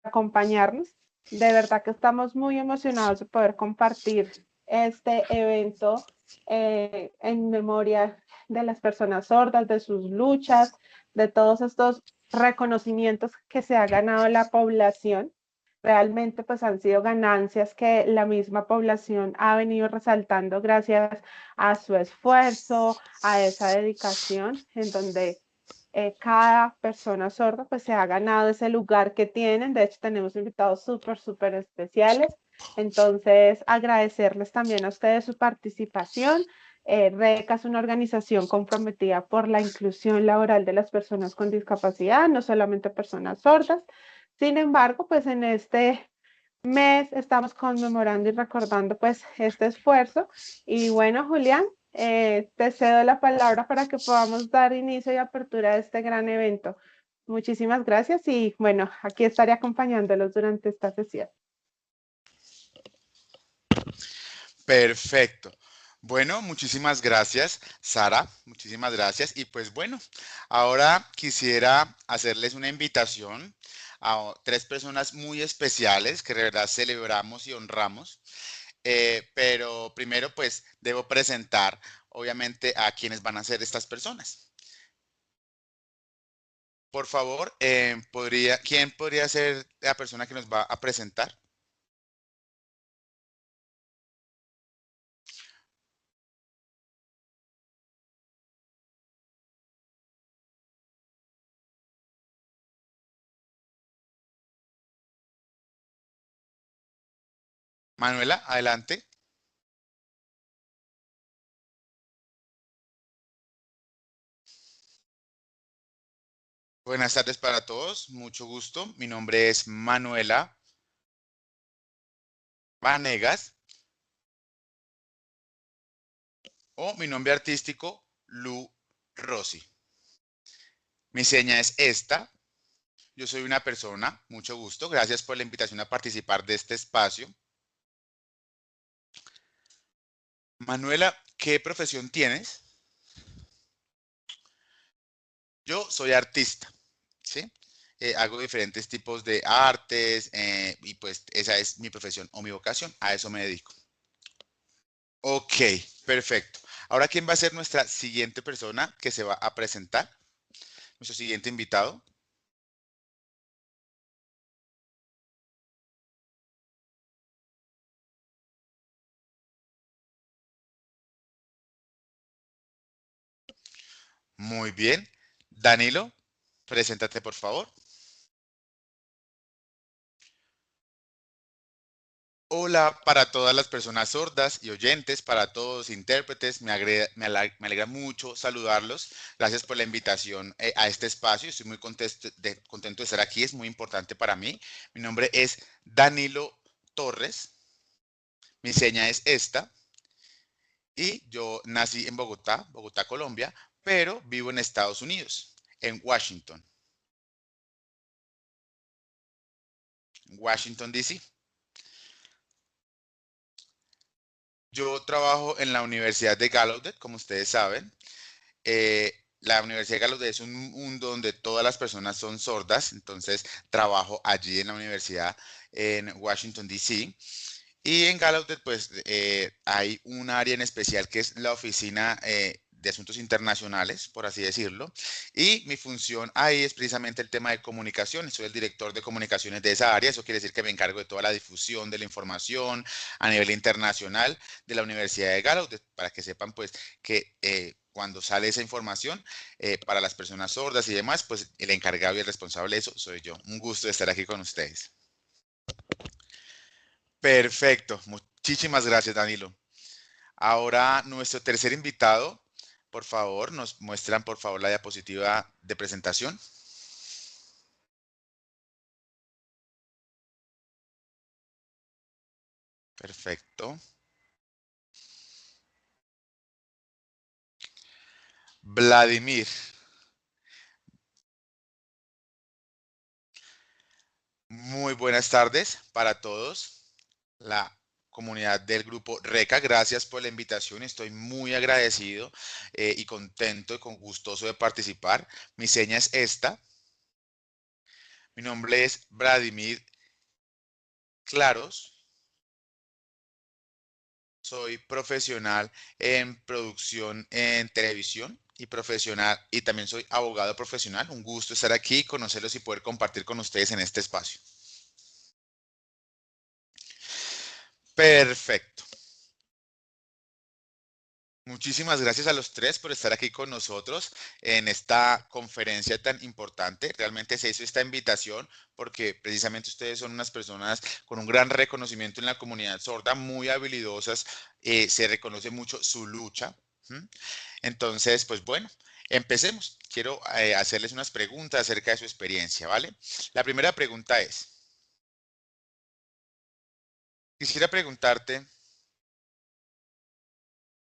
acompañarnos. De verdad que estamos muy emocionados de poder compartir este evento en memoria de las personas sordas, de sus luchas, de todos estos reconocimientos que se ha ganado la población. Realmente pues han sido ganancias que la misma población ha venido resaltando gracias a su esfuerzo, a esa dedicación, en donde cada persona sorda pues se ha ganado ese lugar que tienen. De hecho, tenemos invitados súper especiales. Entonces, agradecerles también a ustedes su participación. RECA es una organización comprometida por la inclusión laboral de las personas con discapacidad, no solamente personas sordas. Sin embargo, pues en este mes estamos conmemorando y recordando pues este esfuerzo. Y bueno, Julián, te cedo la palabra para que podamos dar inicio y apertura a este gran evento. Muchísimas gracias y bueno, aquí estaré acompañándolos durante esta sesión. Perfecto. Bueno, muchísimas gracias, Sara. Muchísimas gracias. Y pues bueno, ahora quisiera hacerles una invitación a tres personas muy especiales que de verdad celebramos y honramos. Pero primero, pues debo presentar, obviamente, a quienes van a ser estas personas. Por favor, ¿quién podría ser la persona que nos va a presentar? Manuela, adelante. Buenas tardes para todos, mucho gusto. Mi nombre es Manuela Vanegas o mi nombre artístico Lu Rossi. Mi seña es esta. Yo soy una persona, mucho gusto. Gracias por la invitación a participar de este espacio. Manuela, ¿qué profesión tienes? Yo soy artista, ¿sí? Hago diferentes tipos de artes y pues esa es mi profesión o mi vocación. A eso me dedico. Ok, perfecto. Ahora, ¿quién va a ser nuestra siguiente persona que se va a presentar? Nuestro siguiente invitado. Muy bien. Danilo, preséntate por favor. Hola para todas las personas sordas y oyentes, para todos los intérpretes. Me alegra mucho saludarlos. Gracias por la invitación a este espacio. Estoy muy contento de estar aquí. Es muy importante para mí. Mi nombre es Danilo Torres. Mi seña es esta. Y yo nací en Bogotá, Colombia, pero vivo en Estados Unidos, en Washington, D.C. Yo trabajo en la Universidad de Gallaudet, como ustedes saben. La Universidad de Gallaudet es un mundo donde todas las personas son sordas, entonces trabajo allí en la universidad en Washington, D.C. Y en Gallaudet, pues hay un área en especial que es la oficina de asuntos internacionales, por así decirlo. Y mi función ahí es precisamente el tema de comunicaciones. Soy el director de comunicaciones de esa área. Eso quiere decir que me encargo de toda la difusión de la información a nivel internacional de la Universidad de Gallaudet, para que sepan, pues, que cuando sale esa información para las personas sordas y demás, pues el encargado y el responsable de eso soy yo. Un gusto de estar aquí con ustedes. Perfecto. Muchísimas gracias, Danilo. Ahora, nuestro tercer invitado, por favor, nos muestran, por favor, la diapositiva de presentación. Perfecto. Vladimir. Muy buenas tardes para todos. La comunidad del grupo RECA, gracias por la invitación. Estoy muy agradecido y contento y con gustoso de participar. Mi seña es esta. Mi nombre es Vladimir claros. Soy profesional en producción en televisión y profesional y también soy abogado profesional. Un gusto estar aquí, conocerlos y poder compartir con ustedes en este espacio. Perfecto. Muchísimas gracias a los tres por estar aquí con nosotros en esta conferencia tan importante. Realmente se hizo esta invitación porque precisamente ustedes son unas personas con un gran reconocimiento en la comunidad sorda, muy habilidosas, se reconoce mucho su lucha. ¿Mm? Entonces, pues bueno, empecemos. Quiero hacerles unas preguntas acerca de su experiencia, ¿vale? La primera pregunta es, quisiera preguntarte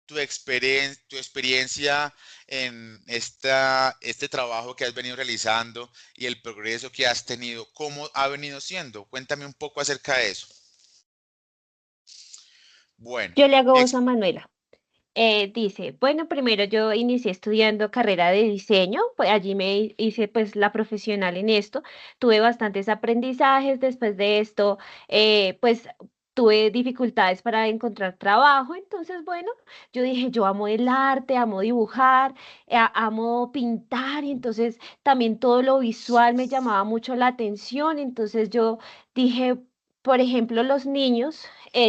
tu experiencia en este trabajo que has venido realizando y el progreso que has tenido, ¿cómo ha venido siendo? Cuéntame un poco acerca de eso. Bueno, Yo le hago mi voz a ex- Manuela. Dice, bueno, primero yo inicié estudiando carrera de diseño, pues allí hice pues la profesional en esto, tuve bastantes aprendizajes, después de esto, pues tuve dificultades para encontrar trabajo, entonces bueno, yo dije, yo amo el arte, amo dibujar, amo pintar, y entonces también todo lo visual me llamaba mucho la atención, entonces yo dije, por ejemplo, los niños,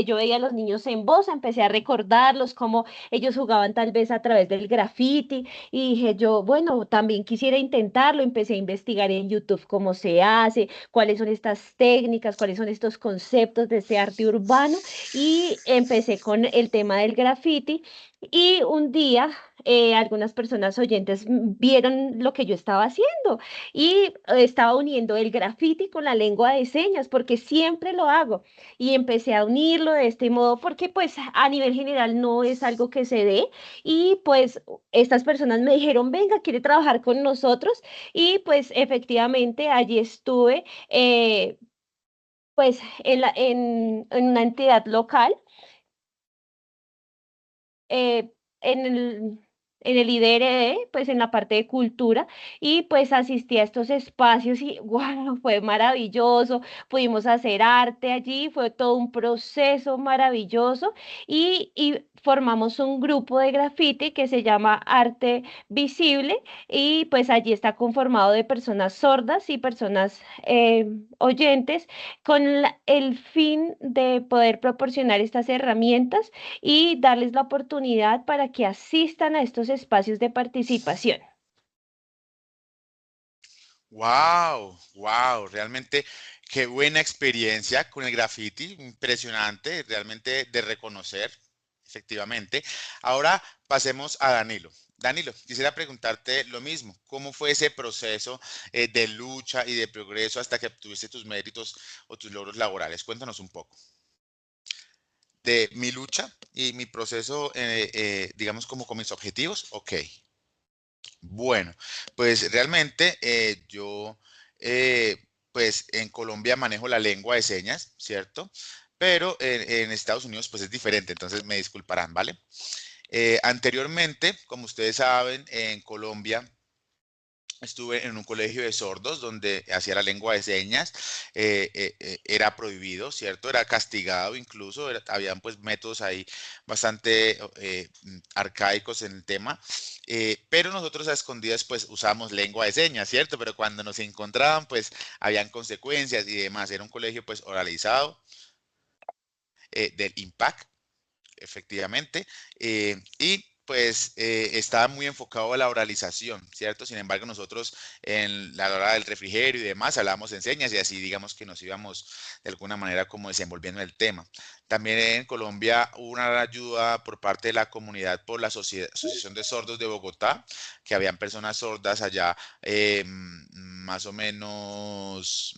yo veía a los niños en voz, empecé a recordarlos, cómo ellos jugaban tal vez a través del graffiti y dije yo, bueno, también quisiera intentarlo, empecé a investigar en YouTube cómo se hace, cuáles son estas técnicas, cuáles son estos conceptos de este arte urbano y empecé con el tema del graffiti y un día algunas personas oyentes vieron lo que yo estaba haciendo y estaba uniendo el graffiti con la lengua de señas porque siempre lo hago y empecé a unirlo de este modo porque pues a nivel general no es algo que se dé y pues estas personas me dijeron, venga, quiere trabajar con nosotros y pues efectivamente allí estuve pues en una entidad local eh, en el IDRD, pues en la parte de cultura, y pues asistí a estos espacios y wow, fue maravilloso, pudimos hacer arte allí, fue todo un proceso maravilloso y formamos un grupo de grafiti que se llama Arte Visible y pues allí está conformado de personas sordas y personas oyentes con el fin de poder proporcionar estas herramientas y darles la oportunidad para que asistan a estos espacios de participación. wow, wow, realmente qué buena experiencia con el graffiti, impresionante, realmente de reconocer, efectivamente. Ahora pasemos a Danilo. Danilo, quisiera preguntarte lo mismo, ¿cómo fue ese proceso de lucha y de progreso hasta que obtuviste tus méritos o tus logros laborales? Cuéntanos un poco de mi lucha y mi proceso, digamos, como con mis objetivos. Ok. Bueno, pues realmente yo, pues en Colombia manejo la lengua de señas, ¿cierto? Pero en Estados Unidos pues es diferente, entonces me disculparán, ¿vale? Anteriormente, como ustedes saben, en Colombia estuve en un colegio de sordos donde hacía la lengua de señas, era prohibido, ¿cierto? Era castigado incluso, habían pues métodos ahí bastante arcaicos en el tema, pero nosotros a escondidas pues usábamos lengua de señas, ¿cierto? Pero cuando nos encontraban pues habían consecuencias y demás, era un colegio pues oralizado del IMPAC efectivamente, y pues estaba muy enfocado a la oralización, ¿cierto? Sin embargo, nosotros en la hora del refrigerio y demás hablábamos en señas y así digamos que nos íbamos de alguna manera como desenvolviendo en el tema. También en Colombia hubo una ayuda por parte de la comunidad por la Asociación de Sordos de Bogotá, que habían personas sordas allá, más o menos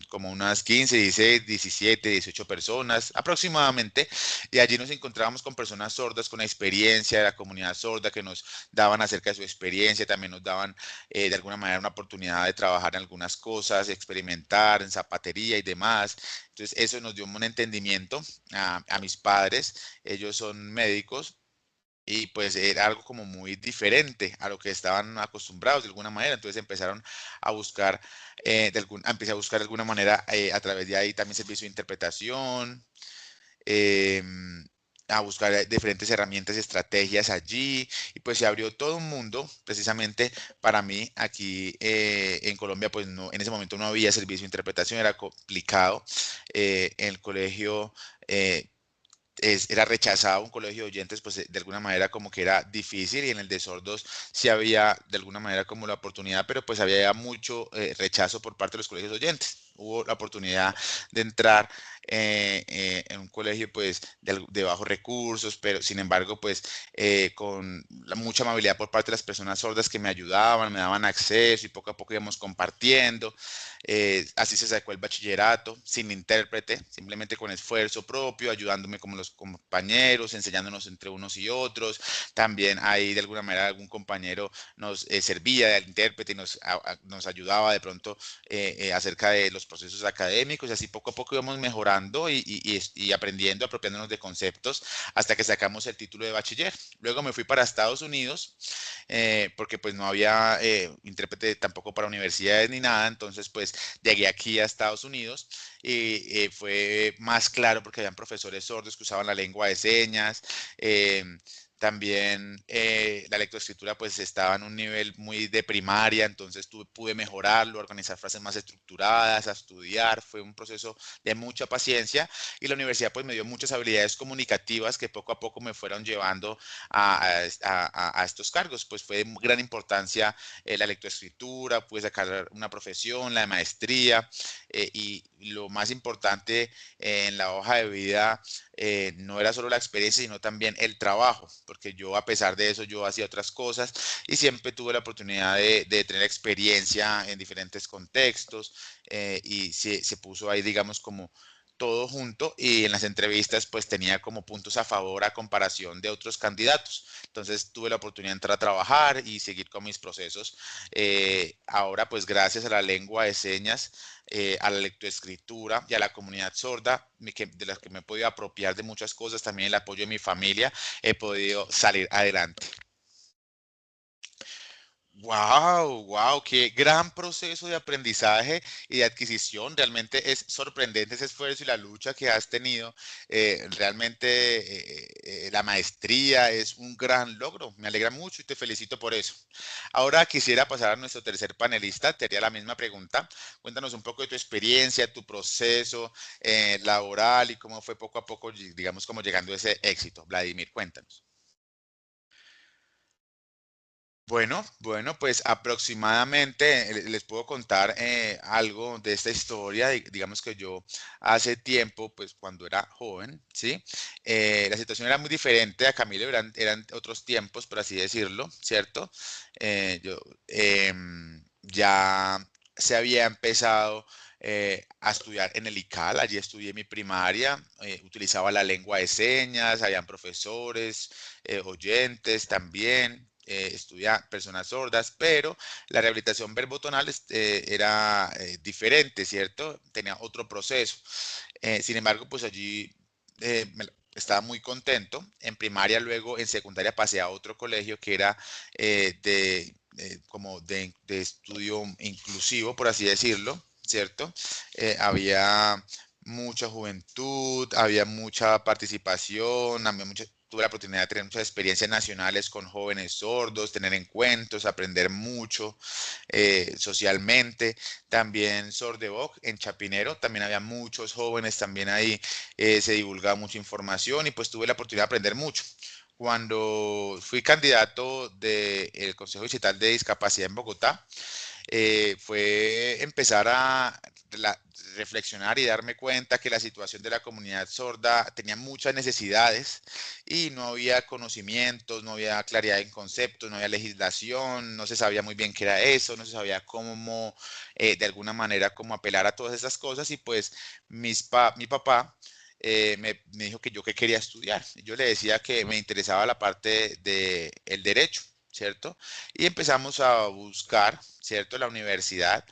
como unas 15, 16, 17, 18 personas aproximadamente, y allí nos encontrábamos con personas sordas, con experiencia de la comunidad sorda que nos daban acerca de su experiencia, también nos daban de alguna manera una oportunidad de trabajar en algunas cosas, experimentar en zapatería y demás. Entonces eso nos dio un entendimiento a mis padres, ellos son médicos y pues era algo como muy diferente a lo que estaban acostumbrados de alguna manera. Entonces empezaron a buscar, empecé a buscar de alguna manera a través de ahí también servicio de interpretación, em, a buscar diferentes herramientas y estrategias allí, y pues se abrió todo un mundo precisamente para mí. Aquí en Colombia pues no, en ese momento no había servicio de interpretación, era complicado. En el colegio era rechazado un colegio de oyentes, pues de alguna manera como que era difícil, y en el de sordos sí había de alguna manera como la oportunidad, pero pues había mucho rechazo por parte de los colegios de oyentes. Hubo la oportunidad de entrar en un colegio pues de bajos recursos, pero sin embargo pues con mucha amabilidad por parte de las personas sordas que me ayudaban, me daban acceso, y poco a poco íbamos compartiendo. Así se sacó el bachillerato, sin intérprete, simplemente con esfuerzo propio, ayudándome como los compañeros, enseñándonos entre unos y otros. También ahí de alguna manera algún compañero nos servía de intérprete y nos ayudaba de pronto acerca de los procesos académicos, y así poco a poco íbamos mejorando y aprendiendo, apropiándonos de conceptos, hasta que sacamos el título de bachiller. Luego me fui para Estados Unidos, porque pues no había intérprete tampoco para universidades ni nada. Entonces pues llegué aquí a Estados Unidos, y fue más claro porque habían profesores sordos que usaban la lengua de señas. También la lectoescritura pues estaba en un nivel muy de primaria, entonces pude mejorarlo, organizar frases más estructuradas, a estudiar. Fue un proceso de mucha paciencia, y la universidad pues me dio muchas habilidades comunicativas que poco a poco me fueron llevando a estos cargos. Pues fue de gran importancia la lectoescritura, pude sacar una profesión, la de maestría, y lo más importante en la hoja de vida no era solo la experiencia, sino también el trabajo, porque yo a pesar de eso yo hacía otras cosas, y siempre tuve la oportunidad de tener experiencia en diferentes contextos, y se puso ahí, digamos, como todo junto, y en las entrevistas pues tenía como puntos a favor a comparación de otros candidatos. Entonces tuve la oportunidad de entrar a trabajar y seguir con mis procesos. Ahora pues gracias a la lengua de señas, a la lectoescritura y a la comunidad sorda, de las que me he podido apropiar de muchas cosas, también el apoyo de mi familia, he podido salir adelante. Wow, wow, qué gran proceso de aprendizaje y de adquisición. Realmente es sorprendente ese esfuerzo y la lucha que has tenido. Realmente la maestría es un gran logro. Me alegra mucho y te felicito por eso. Ahora quisiera pasar a nuestro tercer panelista. Te haría la misma pregunta. Cuéntanos un poco de tu experiencia, tu proceso laboral, y cómo fue poco a poco, digamos, como llegando a ese éxito. Vladimir, cuéntanos. Bueno, pues aproximadamente les puedo contar algo de esta historia. Digamos que yo hace tiempo, pues cuando era joven, ¿sí? La situación era muy diferente a Camilo, eran otros tiempos, por así decirlo, ¿cierto? Yo ya se había empezado a estudiar en el ICAL. Allí estudié mi primaria, utilizaba la lengua de señas, habían profesores, oyentes también, estudia personas sordas, pero la rehabilitación verbotonal era diferente, ¿cierto? Tenía otro proceso. Sin embargo, pues allí estaba muy contento. En primaria, luego en secundaria pasé a otro colegio que era como de estudio inclusivo, por así decirlo, ¿cierto? Había mucha juventud, había mucha participación, tuve la oportunidad de tener muchas experiencias nacionales con jóvenes sordos, tener encuentros, aprender mucho socialmente. También Sordevoc en Chapinero, también había muchos jóvenes, también ahí se divulgaba mucha información, y pues tuve la oportunidad de aprender mucho. Cuando fui candidato del Consejo Digital de Discapacidad en Bogotá, fue empezar a reflexionar y darme cuenta que la situación de la comunidad sorda tenía muchas necesidades, y no había conocimientos, no había claridad en conceptos, no había legislación, no se sabía muy bien qué era eso, no se sabía cómo, de alguna manera, cómo apelar a todas esas cosas. Y pues mi papá me dijo que yo qué quería estudiar. Yo le decía que me interesaba la parte del derecho, ¿cierto? Y empezamos a buscar, ¿cierto?, la universidad.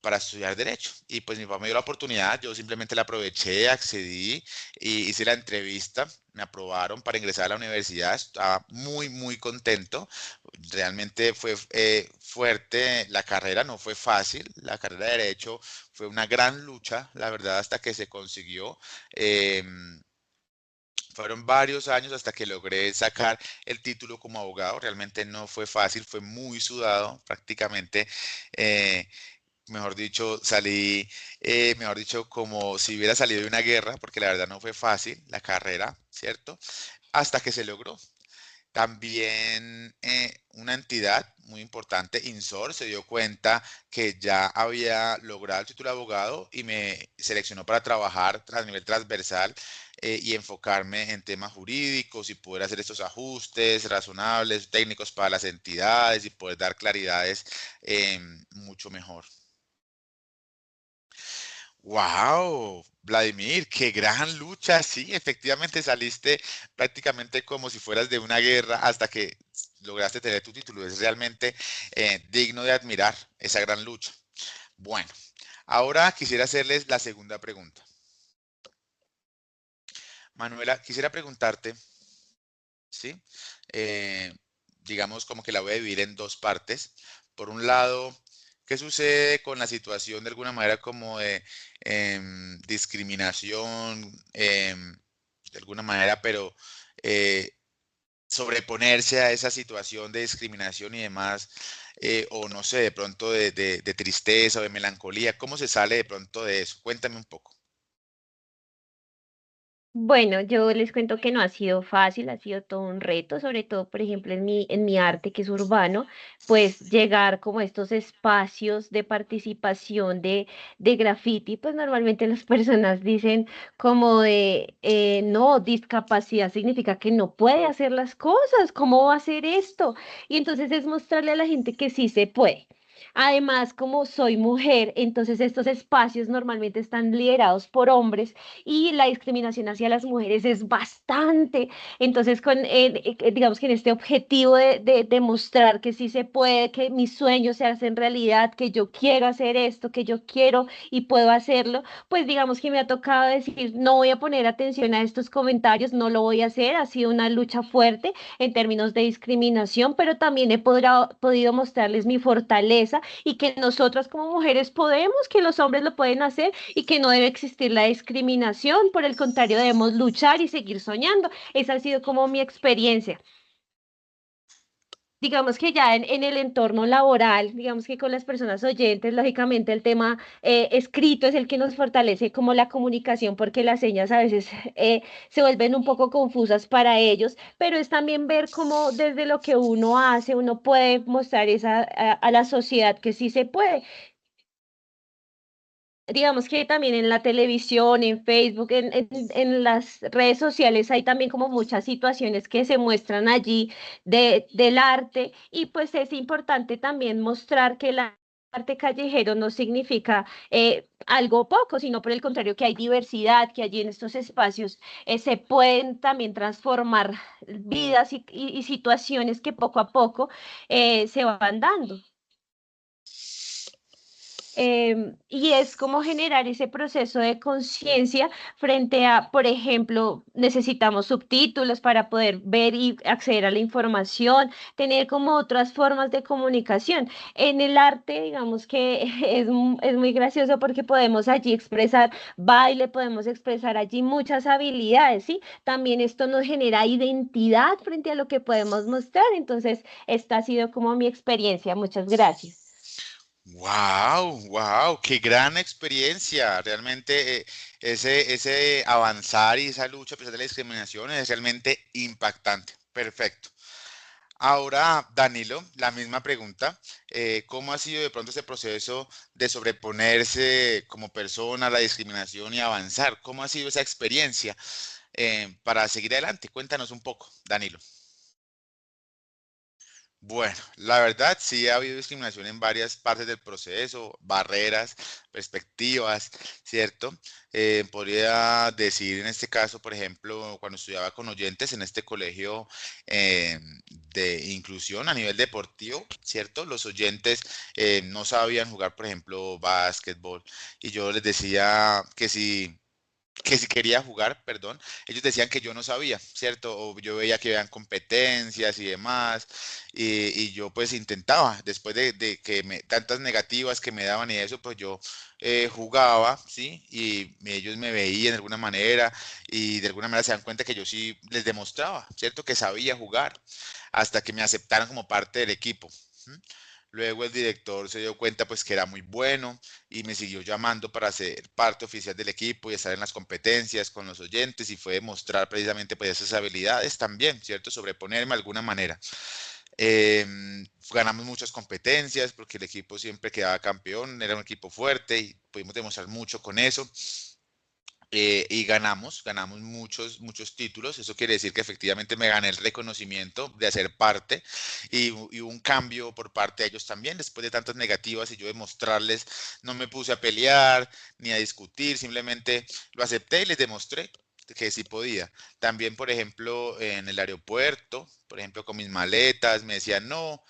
para estudiar Derecho. Y pues mi papá me dio la oportunidad, yo simplemente la aproveché, accedí y hice la entrevista, me aprobaron para ingresar a la universidad, estaba muy, muy contento. Realmente fue fuerte la carrera, no fue fácil, la carrera de Derecho fue una gran lucha, la verdad, hasta que se consiguió. Fueron varios años hasta que logré sacar el título como abogado. Realmente no fue fácil, fue muy sudado, prácticamente. eh, Mejor dicho, salí, mejor dicho, como si hubiera salido de una guerra, porque la verdad no fue fácil la carrera, ¿cierto? Hasta que se logró. También una entidad muy importante, INSOR, se dio cuenta que ya había logrado el título de abogado y me seleccionó para trabajar a nivel transversal y enfocarme en temas jurídicos y poder hacer estos ajustes razonables, técnicos para las entidades y poder dar claridades mucho mejor. Wow, Vladimir, qué gran lucha. Sí, efectivamente saliste prácticamente como si fueras de una guerra hasta que lograste tener tu título. Es realmente digno de admirar esa gran lucha. Bueno, ahora quisiera hacerles la segunda pregunta. Manuela, quisiera preguntarte, ¿sí? Eh, digamos como que la voy a dividir en dos partes. Por un lado, ¿qué sucede con la situación de alguna manera como de discriminación, de alguna manera, pero eh, sobreponerse a esa situación de discriminación y demás, o no sé, de pronto de tristeza o de melancolía? ¿Cómo se sale de pronto de eso? Cuéntame un poco. Bueno, yo les cuento que no ha sido fácil, ha sido todo un reto, sobre todo, por ejemplo, en mi arte que es urbano, pues llegar como a estos espacios de participación de graffiti, pues normalmente las personas dicen como de, no, discapacidad significa que no puede hacer las cosas, ¿cómo va a hacer esto? Y entonces es mostrarle a la gente que sí se puede. Además, como soy mujer, entonces estos espacios normalmente están liderados por hombres y la discriminación hacia las mujeres es bastante. Entonces, digamos que en este objetivo de mostrar que sí se puede, que mis sueños se hacen realidad, que yo quiero hacer esto, que yo quiero y puedo hacerlo, pues digamos que me ha tocado decir, no voy a poner atención a estos comentarios, no lo voy a hacer. Ha sido una lucha fuerte en términos de discriminación, pero también podido mostrarles mi fortaleza y que nosotras como mujeres podemos, que los hombres lo pueden hacer y que no debe existir la discriminación, por el contrario, debemos luchar y seguir soñando. Esa ha sido como mi experiencia. Digamos que ya en el entorno laboral, digamos que con las personas oyentes, lógicamente el tema escrito es el que nos fortalece como la comunicación, porque las señas a veces se vuelven un poco confusas para ellos, pero es también ver cómo desde lo que uno hace, uno puede mostrar a la sociedad que sí se puede. Digamos que también en la televisión, en Facebook, en las redes sociales hay también como muchas situaciones que se muestran allí del arte y pues es importante también mostrar que el arte callejero no significa algo poco, sino por el contrario que hay diversidad, que allí en estos espacios se pueden también transformar vidas y situaciones que poco a poco se van dando. Y es como generar ese proceso de conciencia frente a, por ejemplo, necesitamos subtítulos para poder ver y acceder a la información, tener como otras formas de comunicación. En el arte, digamos que es muy gracioso porque podemos allí expresar baile, podemos expresar allí muchas habilidades, ¿sí? También esto nos genera identidad frente a lo que podemos mostrar. Entonces, esta ha sido como mi experiencia. Muchas gracias. Wow, wow, qué gran experiencia. Realmente ese avanzar y esa lucha a pesar de la discriminación es realmente impactante. Perfecto. Ahora, Danilo, la misma pregunta. ¿Cómo ha sido de pronto ese proceso de sobreponerse como persona a la discriminación y avanzar? ¿Cómo ha sido esa experiencia para seguir adelante? Cuéntanos un poco, Danilo. Bueno, la verdad sí ha habido discriminación en varias partes del proceso, barreras, perspectivas, ¿cierto? Podría decir en este caso, por ejemplo, cuando estudiaba con oyentes en este colegio eh, de inclusión a nivel deportivo, ¿cierto? Los oyentes no sabían jugar, por ejemplo, básquetbol, y yo les decía que si quería jugar, perdón, ellos decían que yo no sabía, ¿cierto? O yo veía que habían competencias y demás, y yo pues intentaba, después de que tantas negativas que me daban y eso, pues yo jugaba, ¿sí? Y ellos me veían de alguna manera y de alguna manera se dan cuenta que yo sí les demostraba, ¿cierto? Que sabía jugar, hasta que me aceptaron como parte del equipo. ¿M? Luego el director se dio cuenta pues que era muy bueno y me siguió llamando para ser parte oficial del equipo y estar en las competencias con los oyentes y fue demostrar precisamente pues esas habilidades también, ¿cierto? Sobreponerme de alguna manera. Ganamos muchas competencias porque el equipo siempre quedaba campeón, era un equipo fuerte y pudimos demostrar mucho con eso. Y ganamos muchos títulos. Eso quiere decir que efectivamente me gané el reconocimiento de hacer parte y hubo un cambio por parte de ellos también. Después de tantas negativas y yo demostrarles, no me puse a pelear ni a discutir, simplemente lo acepté y les demostré que sí podía. También, por ejemplo, en el aeropuerto, por ejemplo, con mis maletas, me decían, no,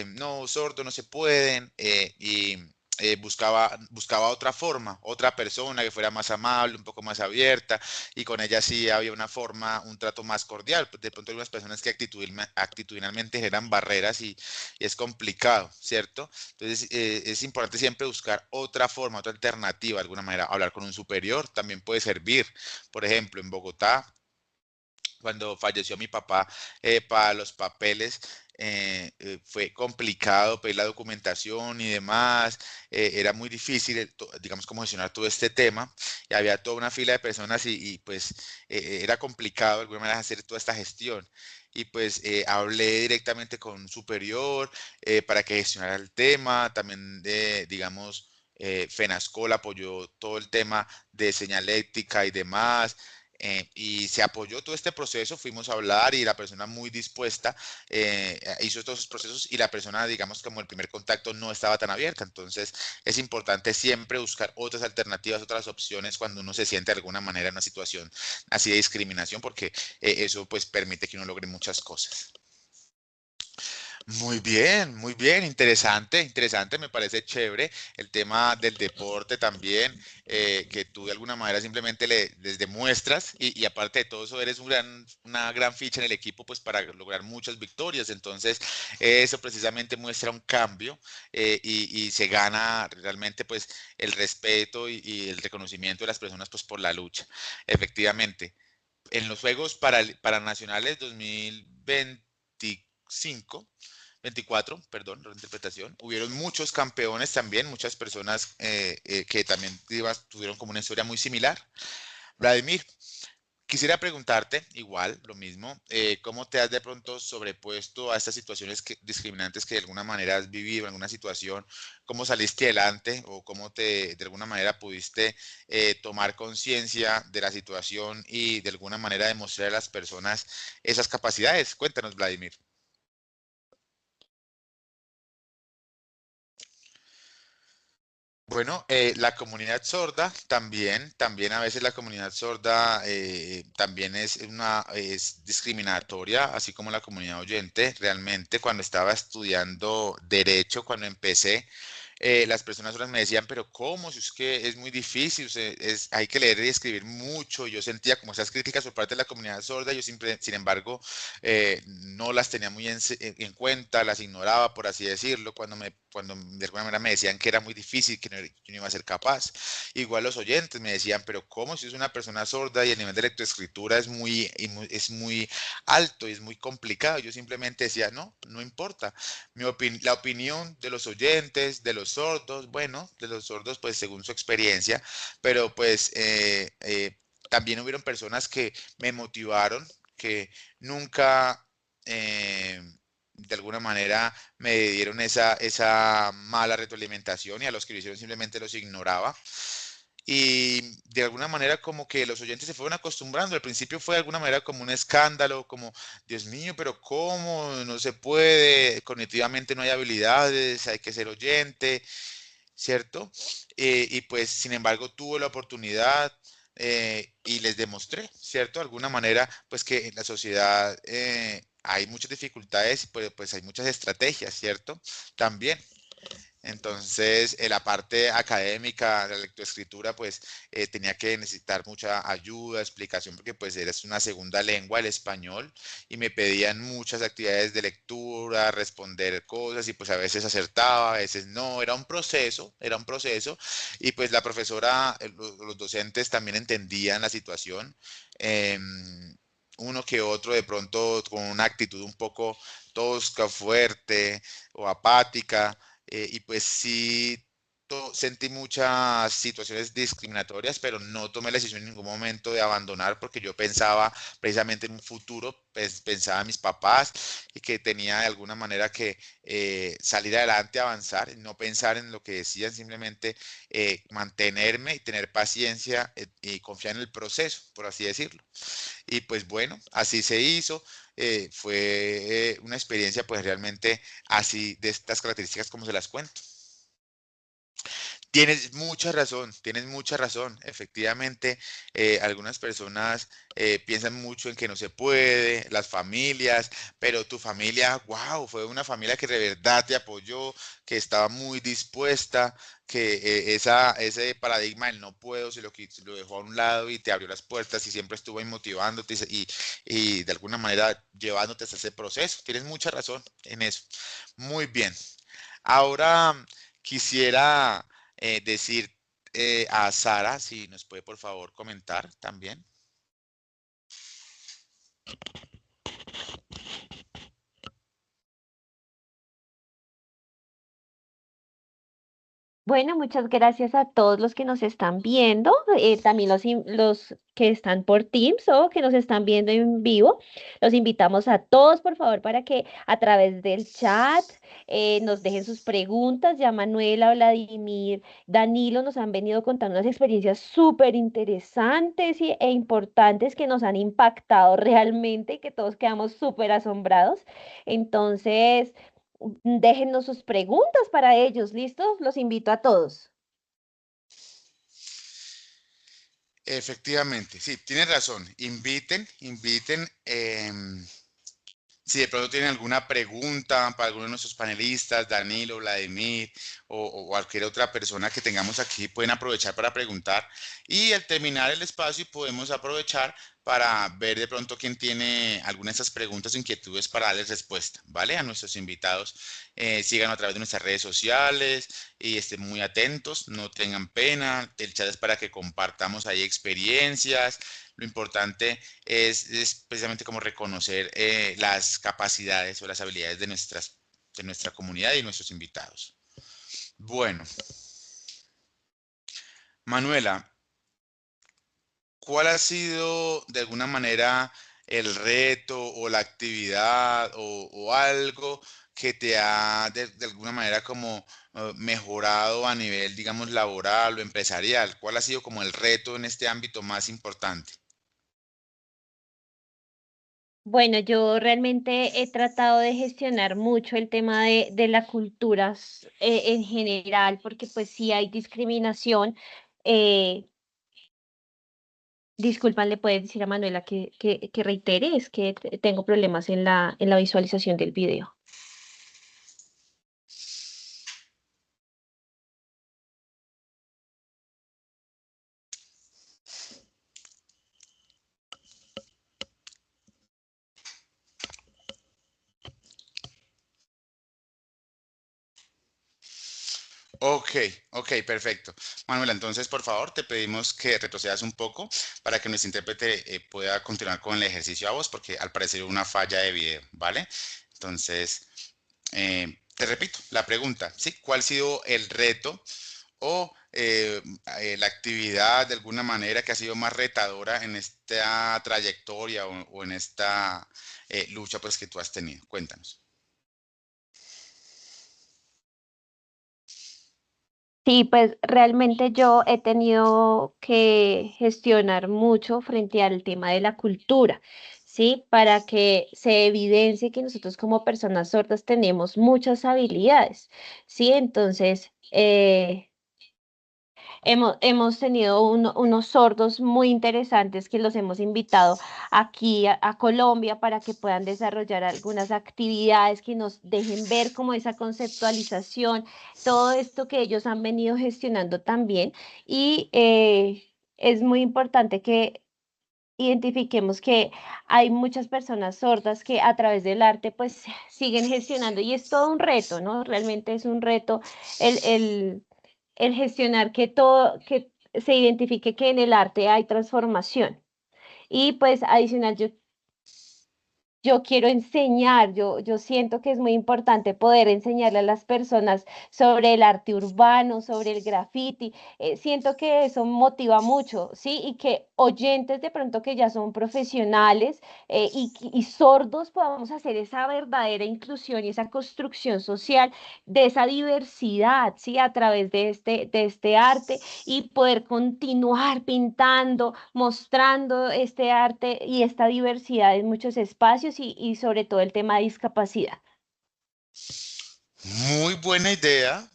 no, sordo, no se pueden. Buscaba otra forma, otra persona que fuera más amable, un poco más abierta, y con ella sí había una forma, un trato más cordial. De pronto hay unas personas que actitudinalmente generan barreras y es complicado, ¿cierto? Entonces es importante siempre buscar otra forma, otra alternativa, de alguna manera. Hablar con un superior también puede servir. Por ejemplo, en Bogotá, cuando falleció mi papá, para los papeles fue complicado pedir la documentación y demás. Era muy difícil, digamos, como gestionar todo este tema. Y había toda una fila de personas pues era complicado de alguna manera hacer toda esta gestión. Y pues hablé directamente con un superior para que gestionara el tema. También, digamos, FENASCOL apoyó todo el tema de señaléctica y demás, y se apoyó todo este proceso, fuimos a hablar y la persona muy dispuesta hizo todos esos procesos y la persona, digamos, como el primer contacto no estaba tan abierta. Entonces es importante siempre buscar otras alternativas, otras opciones cuando uno se siente de alguna manera en una situación así de discriminación, porque eso pues permite que uno logre muchas cosas. Muy bien, interesante, interesante, me parece chévere el tema del deporte también, que tú de alguna manera simplemente les demuestras y aparte de todo eso eres una gran ficha en el equipo pues para lograr muchas victorias, entonces eso precisamente muestra un cambio y se gana realmente pues el respeto y el reconocimiento de las personas pues por la lucha, efectivamente. En los Juegos Paranacionales 2025, 24, perdón, reinterpretación. Hubieron muchos campeones también, muchas personas que también tuvieron como una historia muy similar. Vladimir, quisiera preguntarte, igual, lo mismo, ¿cómo te has de pronto sobrepuesto a estas situaciones discriminantes que de alguna manera has vivido en alguna situación? ¿Cómo saliste adelante o cómo de alguna manera pudiste tomar conciencia de la situación y de alguna manera demostrar a las personas esas capacidades? Cuéntanos, Vladimir. Bueno, la comunidad sorda también a veces la comunidad sorda también es discriminatoria, así como la comunidad oyente. Realmente, cuando estaba estudiando derecho, cuando empecé, las personas sordas me decían, pero ¿cómo? Si es que es muy difícil, o sea, hay que leer y escribir mucho. Yo sentía como esas críticas por parte de la comunidad sorda, yo siempre, sin embargo, no las tenía muy en cuenta, las ignoraba, por así decirlo, cuando de alguna manera me decían que era muy difícil, que no iba a ser capaz. Igual los oyentes me decían, pero ¿cómo si es una persona sorda y el nivel de lectoescritura es muy alto y es muy complicado? Yo simplemente decía, no, no importa. La opinión de los oyentes, de los sordos, bueno, de los sordos pues según su experiencia, pero pues también hubieron personas que me motivaron, que nunca de alguna manera me dieron esa mala retroalimentación y a los que lo hicieron simplemente los ignoraba. y de alguna manera como que los oyentes se fueron acostumbrando. Al principio fue de alguna manera como un escándalo, como, Dios mío, pero ¿cómo? No se puede, cognitivamente no hay habilidades, hay que ser oyente, ¿cierto? Y pues, sin embargo, tuve la oportunidad y les demostré, ¿cierto? De alguna manera, pues que en la sociedad hay muchas dificultades, pues hay muchas estrategias, ¿cierto? También. Entonces, en la parte académica, la lectoescritura, pues tenía que necesitar mucha ayuda, explicación, porque pues era una segunda lengua, el español, y me pedían muchas actividades de lectura, responder cosas, y pues a veces acertaba, a veces no, era un proceso, y pues la profesora, los docentes también entendían la situación. Uno que otro de pronto con una actitud un poco tosca, fuerte o apática, y pues sí sentí muchas situaciones discriminatorias, pero no tomé la decisión en ningún momento de abandonar porque yo pensaba precisamente en un futuro, pues, pensaba en mis papás y que tenía de alguna manera que salir adelante, avanzar, y no pensar en lo que decían, simplemente mantenerme y tener paciencia y confiar en el proceso, por así decirlo. Y pues bueno, así se hizo. Fue una experiencia pues realmente así de estas características como se las cuento. Tienes mucha razón. Efectivamente, algunas personas piensan mucho en que no se puede, las familias, pero tu familia, wow, fue una familia que de verdad te apoyó, que estaba muy dispuesta, que ese paradigma del no puedo lo dejó a un lado y te abrió las puertas y siempre estuvo ahí motivándote y de alguna manera llevándote hasta ese proceso. Tienes mucha razón en eso. Muy bien. Ahora quisiera decir a Sara si nos puede por favor comentar también. Bueno, muchas gracias a todos los que nos están viendo, también los que están por Teams o que nos están viendo en vivo. Los invitamos a todos, por favor, para que a través del chat nos dejen sus preguntas. Ya Manuela, Vladimir, Danilo nos han venido contando unas experiencias súper interesantes e importantes que nos han impactado realmente y que todos quedamos súper asombrados. Entonces... Déjennos sus preguntas para ellos, ¿listo? Los invito a todos. Efectivamente, sí, tienes razón. Inviten. Si de pronto tienen alguna pregunta para alguno de nuestros panelistas, Danilo, Vladimir o cualquier otra persona que tengamos aquí, pueden aprovechar para preguntar. Y al terminar el espacio podemos aprovechar para ver de pronto quién tiene alguna de esas preguntas o inquietudes para darles respuesta, ¿vale? A nuestros invitados. Síganos a través de nuestras redes sociales y estén muy atentos, no tengan pena. El chat es para que compartamos ahí experiencias. Lo importante es precisamente como reconocer las capacidades o las habilidades de nuestra comunidad y nuestros invitados. Bueno, Manuela, ¿cuál ha sido de alguna manera el reto o la actividad o algo que te ha de alguna manera como mejorado a nivel, digamos, laboral o empresarial? ¿Cuál ha sido como el reto en este ámbito más importante? Bueno, yo realmente he tratado de gestionar mucho el tema de la cultura en general, porque pues sí hay discriminación. Eh, Disculpan, le puedes decir a Manuela que reitere, es que tengo problemas en la visualización del video. Ok, ok, perfecto. Manuela, entonces por favor te pedimos que retrocedas un poco para que nuestro intérprete pueda continuar con el ejercicio a voz porque al parecer hubo una falla de video, ¿vale? Entonces, te repito la pregunta, ¿sí? ¿Cuál ha sido el reto o la actividad de alguna manera que ha sido más retadora en esta trayectoria o en esta lucha pues que tú has tenido? Cuéntanos. Sí, pues realmente yo he tenido que gestionar mucho frente al tema de la cultura, ¿sí? Para que se evidencie que nosotros como personas sordas tenemos muchas habilidades, ¿sí? Entonces, hemos tenido unos sordos muy interesantes que los hemos invitado aquí a Colombia para que puedan desarrollar algunas actividades que nos dejen ver como esa conceptualización, todo esto que ellos han venido gestionando también. Y es muy importante que identifiquemos que hay muchas personas sordas que a través del arte pues siguen gestionando y es todo un reto, ¿no? Realmente es un reto el gestionar que todo, que se identifique que en el arte hay transformación. Y pues adicional, yo quiero enseñar, yo siento que es muy importante poder enseñarle a las personas sobre el arte urbano, sobre el graffiti. Siento que eso motiva mucho, ¿sí? Y que oyentes de pronto que ya son profesionales y sordos podamos hacer esa verdadera inclusión y esa construcción social de esa diversidad, ¿sí? A través de este arte y poder continuar pintando, mostrando este arte y esta diversidad en muchos espacios y sobre todo el tema de discapacidad. Muy buena idea,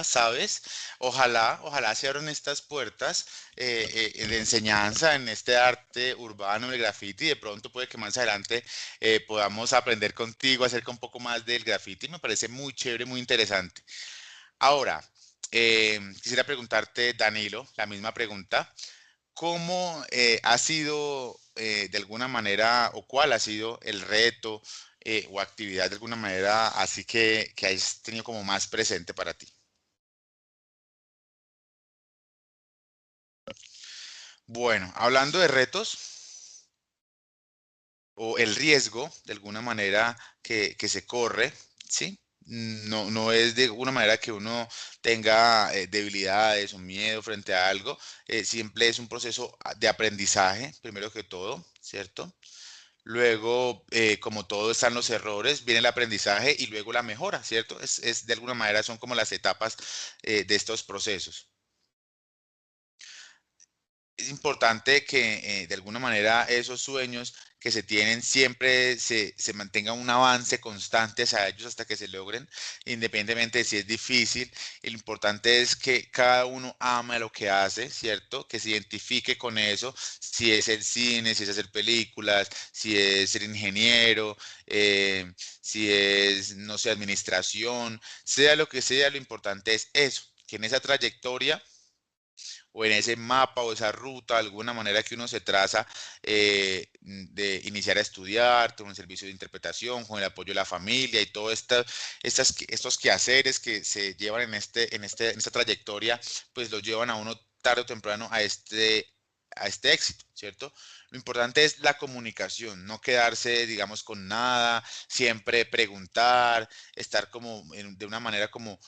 ¿sabes? Ojalá se abran estas puertas de enseñanza en este arte urbano, el graffiti. De pronto puede que más adelante podamos aprender contigo acerca un poco más del graffiti. Me parece muy chévere, muy interesante. Ahora, quisiera preguntarte, Danilo, la misma pregunta. ¿Cómo ha sido de alguna manera o cuál ha sido el reto o actividad de alguna manera así que hayas tenido como más presente para ti? Bueno, hablando de retos o el riesgo de alguna manera que se corre, ¿sí? No es de alguna manera que uno tenga debilidades o miedo frente a algo, siempre es un proceso de aprendizaje, primero que todo, ¿cierto? Luego, como todo están los errores, viene el aprendizaje y luego la mejora, ¿cierto? De alguna manera son como las etapas de estos procesos. Es importante que de alguna manera esos sueños que se tienen siempre se mantenga un avance constante hacia ellos hasta que se logren, independientemente de si es difícil. Y lo importante es que cada uno ama lo que hace, ¿cierto? Que se identifique con eso, si es el cine, si es hacer películas, si es ser ingeniero, si es, no sé, administración, sea lo que sea, lo importante es eso, que en esa trayectoria o en ese mapa o esa ruta, de alguna manera que uno se traza de iniciar a estudiar, con un servicio de interpretación, con el apoyo de la familia y todos estos quehaceres que se llevan en esta trayectoria, pues los llevan a uno tarde o temprano a este éxito, ¿cierto? Lo importante es la comunicación, no quedarse, digamos, con nada, siempre preguntar, estar como de una manera como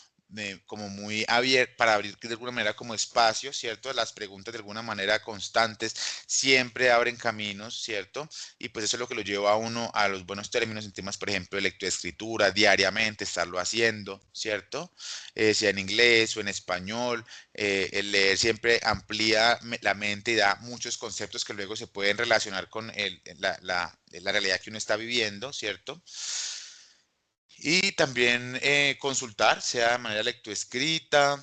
muy abierto, para abrir de alguna manera como espacio, ¿cierto? Las preguntas de alguna manera constantes siempre abren caminos, ¿cierto? Y pues eso es lo que lo lleva a uno a los buenos términos en temas, por ejemplo, de lectoescritura, diariamente, estarlo haciendo, ¿cierto? Sea en inglés o en español, el leer siempre amplía la mente y da muchos conceptos que luego se pueden relacionar con la realidad que uno está viviendo, ¿cierto? Y también consultar, sea de manera lectoescrita.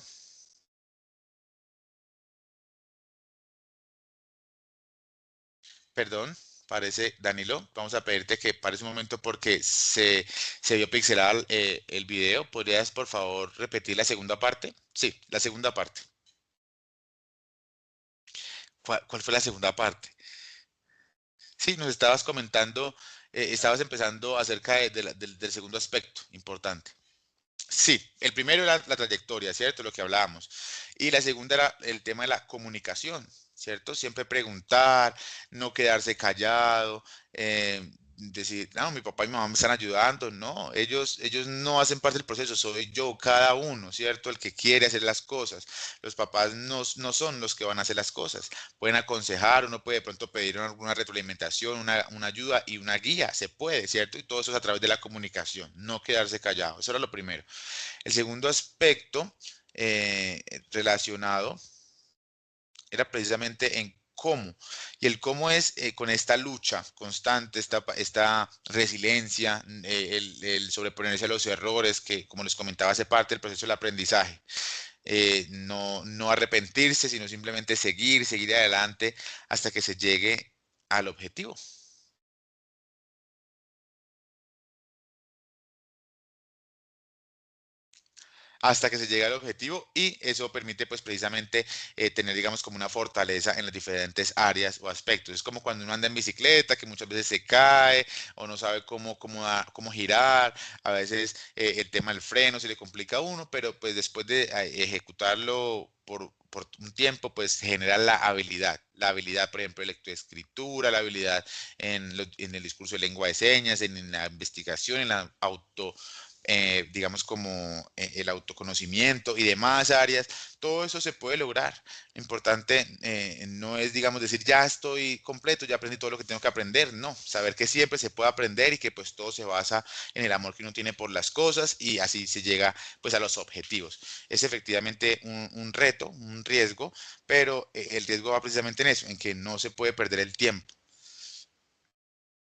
Perdón, parece, Danilo, vamos a pedirte que pares un momento porque se vio pixelado el video. ¿Podrías, por favor, repetir la segunda parte? Sí, la segunda parte. ¿Cuál fue la segunda parte? Sí, nos estabas comentando, estabas empezando acerca del segundo aspecto importante. Sí, el primero era la trayectoria, ¿cierto? Lo que hablábamos. Y la segunda era el tema de la comunicación, ¿cierto? Siempre preguntar, no quedarse callado, decir, no, mi papá y mi mamá me están ayudando. No, ellos no hacen parte del proceso, soy yo, cada uno, ¿cierto? El que quiere hacer las cosas. Los papás no son los que van a hacer las cosas. Pueden aconsejar, uno puede de pronto pedir alguna retroalimentación, una ayuda y una guía, se puede, ¿cierto? Y todo eso es a través de la comunicación, no quedarse callado. Eso era lo primero. El segundo aspecto relacionado era precisamente en cómo. Y el cómo es con esta lucha constante, esta resiliencia, el sobreponerse a los errores, que como les comentaba, hace parte del proceso del aprendizaje. No arrepentirse, sino simplemente seguir adelante hasta que se llegue al objetivo. Hasta que se llegue al objetivo y eso permite pues precisamente tener digamos como una fortaleza en las diferentes áreas o aspectos. Es como cuando uno anda en bicicleta que muchas veces se cae o no sabe cómo girar, a veces el tema del freno se le complica a uno, pero pues después de ejecutarlo por un tiempo, pues se genera la habilidad, por ejemplo, de lectoescritura, la habilidad en el discurso de lengua de señas, en la investigación, en la digamos como el autoconocimiento y demás áreas, todo eso se puede lograr. Lo importante no es, digamos, decir, ya estoy completo, ya aprendí todo lo que tengo que aprender, no, saber que siempre se puede aprender y que pues todo se basa en el amor que uno tiene por las cosas y así se llega pues a los objetivos. Es efectivamente un reto, un riesgo, pero el riesgo va precisamente en eso, en que no se puede perder el tiempo.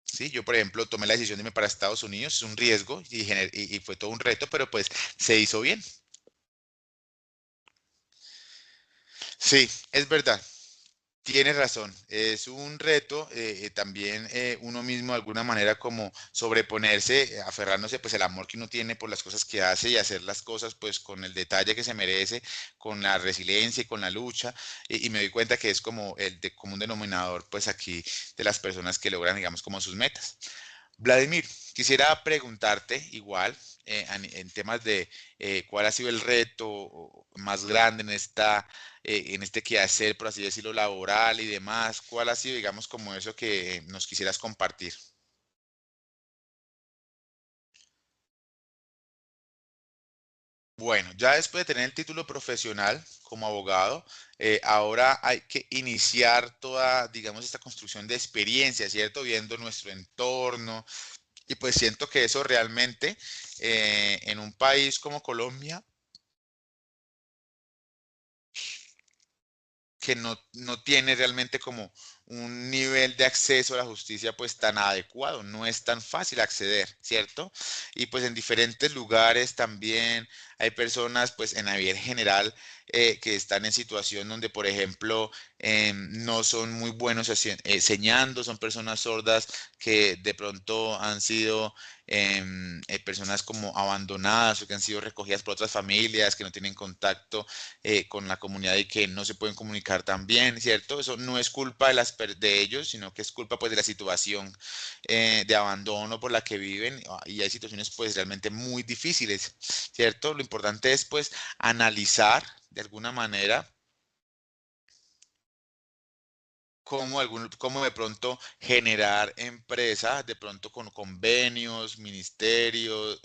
Sí, yo por ejemplo tomé la decisión de irme para Estados Unidos, es un riesgo y fue todo un reto, pero pues se hizo bien. Sí, es verdad, tienes razón, es un reto también uno mismo de alguna manera como sobreponerse, aferrándose pues el amor que uno tiene por las cosas que hace y hacer las cosas pues con el detalle que se merece, con la resiliencia y con la lucha y me doy cuenta que es como común denominador pues aquí de las personas que logran digamos como sus metas. Vladimir, quisiera preguntarte igual en temas de cuál ha sido el reto más grande en este quehacer, por así decirlo, laboral y demás. ¿Cuál ha sido, digamos, como eso que nos quisieras compartir? Bueno, ya después de tener el título profesional como abogado, ahora hay que iniciar toda, digamos, esta construcción de experiencia, ¿cierto? Viendo nuestro entorno. Y pues siento que eso realmente en un país como Colombia, que no tiene realmente como un nivel de acceso a la justicia pues tan adecuado, no es tan fácil acceder, ¿cierto? Y pues en diferentes lugares también hay personas pues en la vida en general que están en situación donde por ejemplo no son muy buenos enseñando, son personas sordas que de pronto han sido personas como abandonadas o que han sido recogidas por otras familias que no tienen contacto con la comunidad y que no se pueden comunicar tan bien, ¿cierto? Eso no es culpa de ellos, sino que es culpa pues de la situación de abandono por la que viven y hay situaciones pues realmente muy difíciles, ¿cierto? Lo importante es pues analizar de alguna manera cómo de pronto generar empresas, de pronto con convenios, ministerios,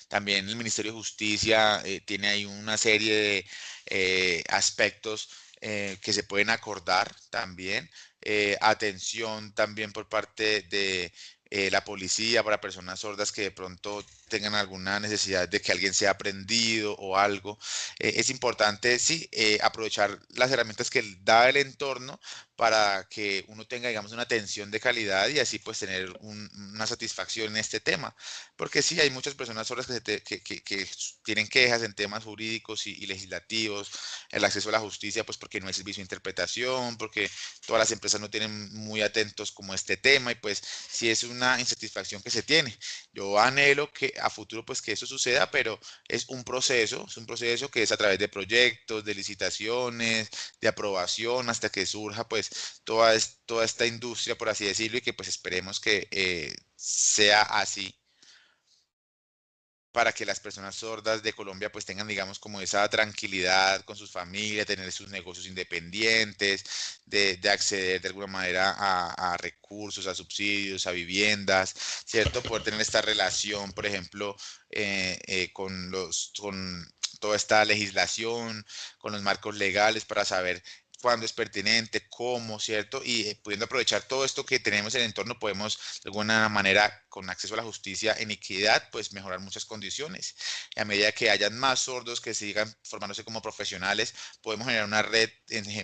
también el Ministerio de Justicia tiene ahí una serie de aspectos que se pueden acordar también. Atención también por parte de la policía para personas sordas que de pronto tengan alguna necesidad de que alguien sea aprendido o algo. Es importante, sí, aprovechar las herramientas que da el entorno para que uno tenga, digamos, una atención de calidad y así pues tener una satisfacción en este tema. Porque sí, hay muchas personas sordas que tienen quejas en temas jurídicos y legislativos, el acceso a la justicia, pues porque no hay servicio de interpretación, porque todas las empresas no tienen muy atentos como este tema y pues sí es una insatisfacción que se tiene. Yo anhelo que a futuro pues que eso suceda, pero es un proceso que es a través de proyectos, de licitaciones, de aprobación, hasta que surja pues toda esta industria, por así decirlo, y que pues esperemos que sea así para que las personas sordas de Colombia pues tengan, digamos, como esa tranquilidad con sus familias, tener sus negocios independientes, de acceder de alguna manera a recursos, a subsidios, a viviendas, ¿cierto? Poder tener esta relación, por ejemplo, con toda esta legislación, con los marcos legales para saber cuándo es pertinente, cómo, ¿cierto? Y pudiendo aprovechar todo esto que tenemos en el entorno, podemos de alguna manera, con acceso a la justicia en equidad, pues mejorar muchas condiciones. Y a medida que hayan más sordos que sigan formándose como profesionales, podemos generar una red,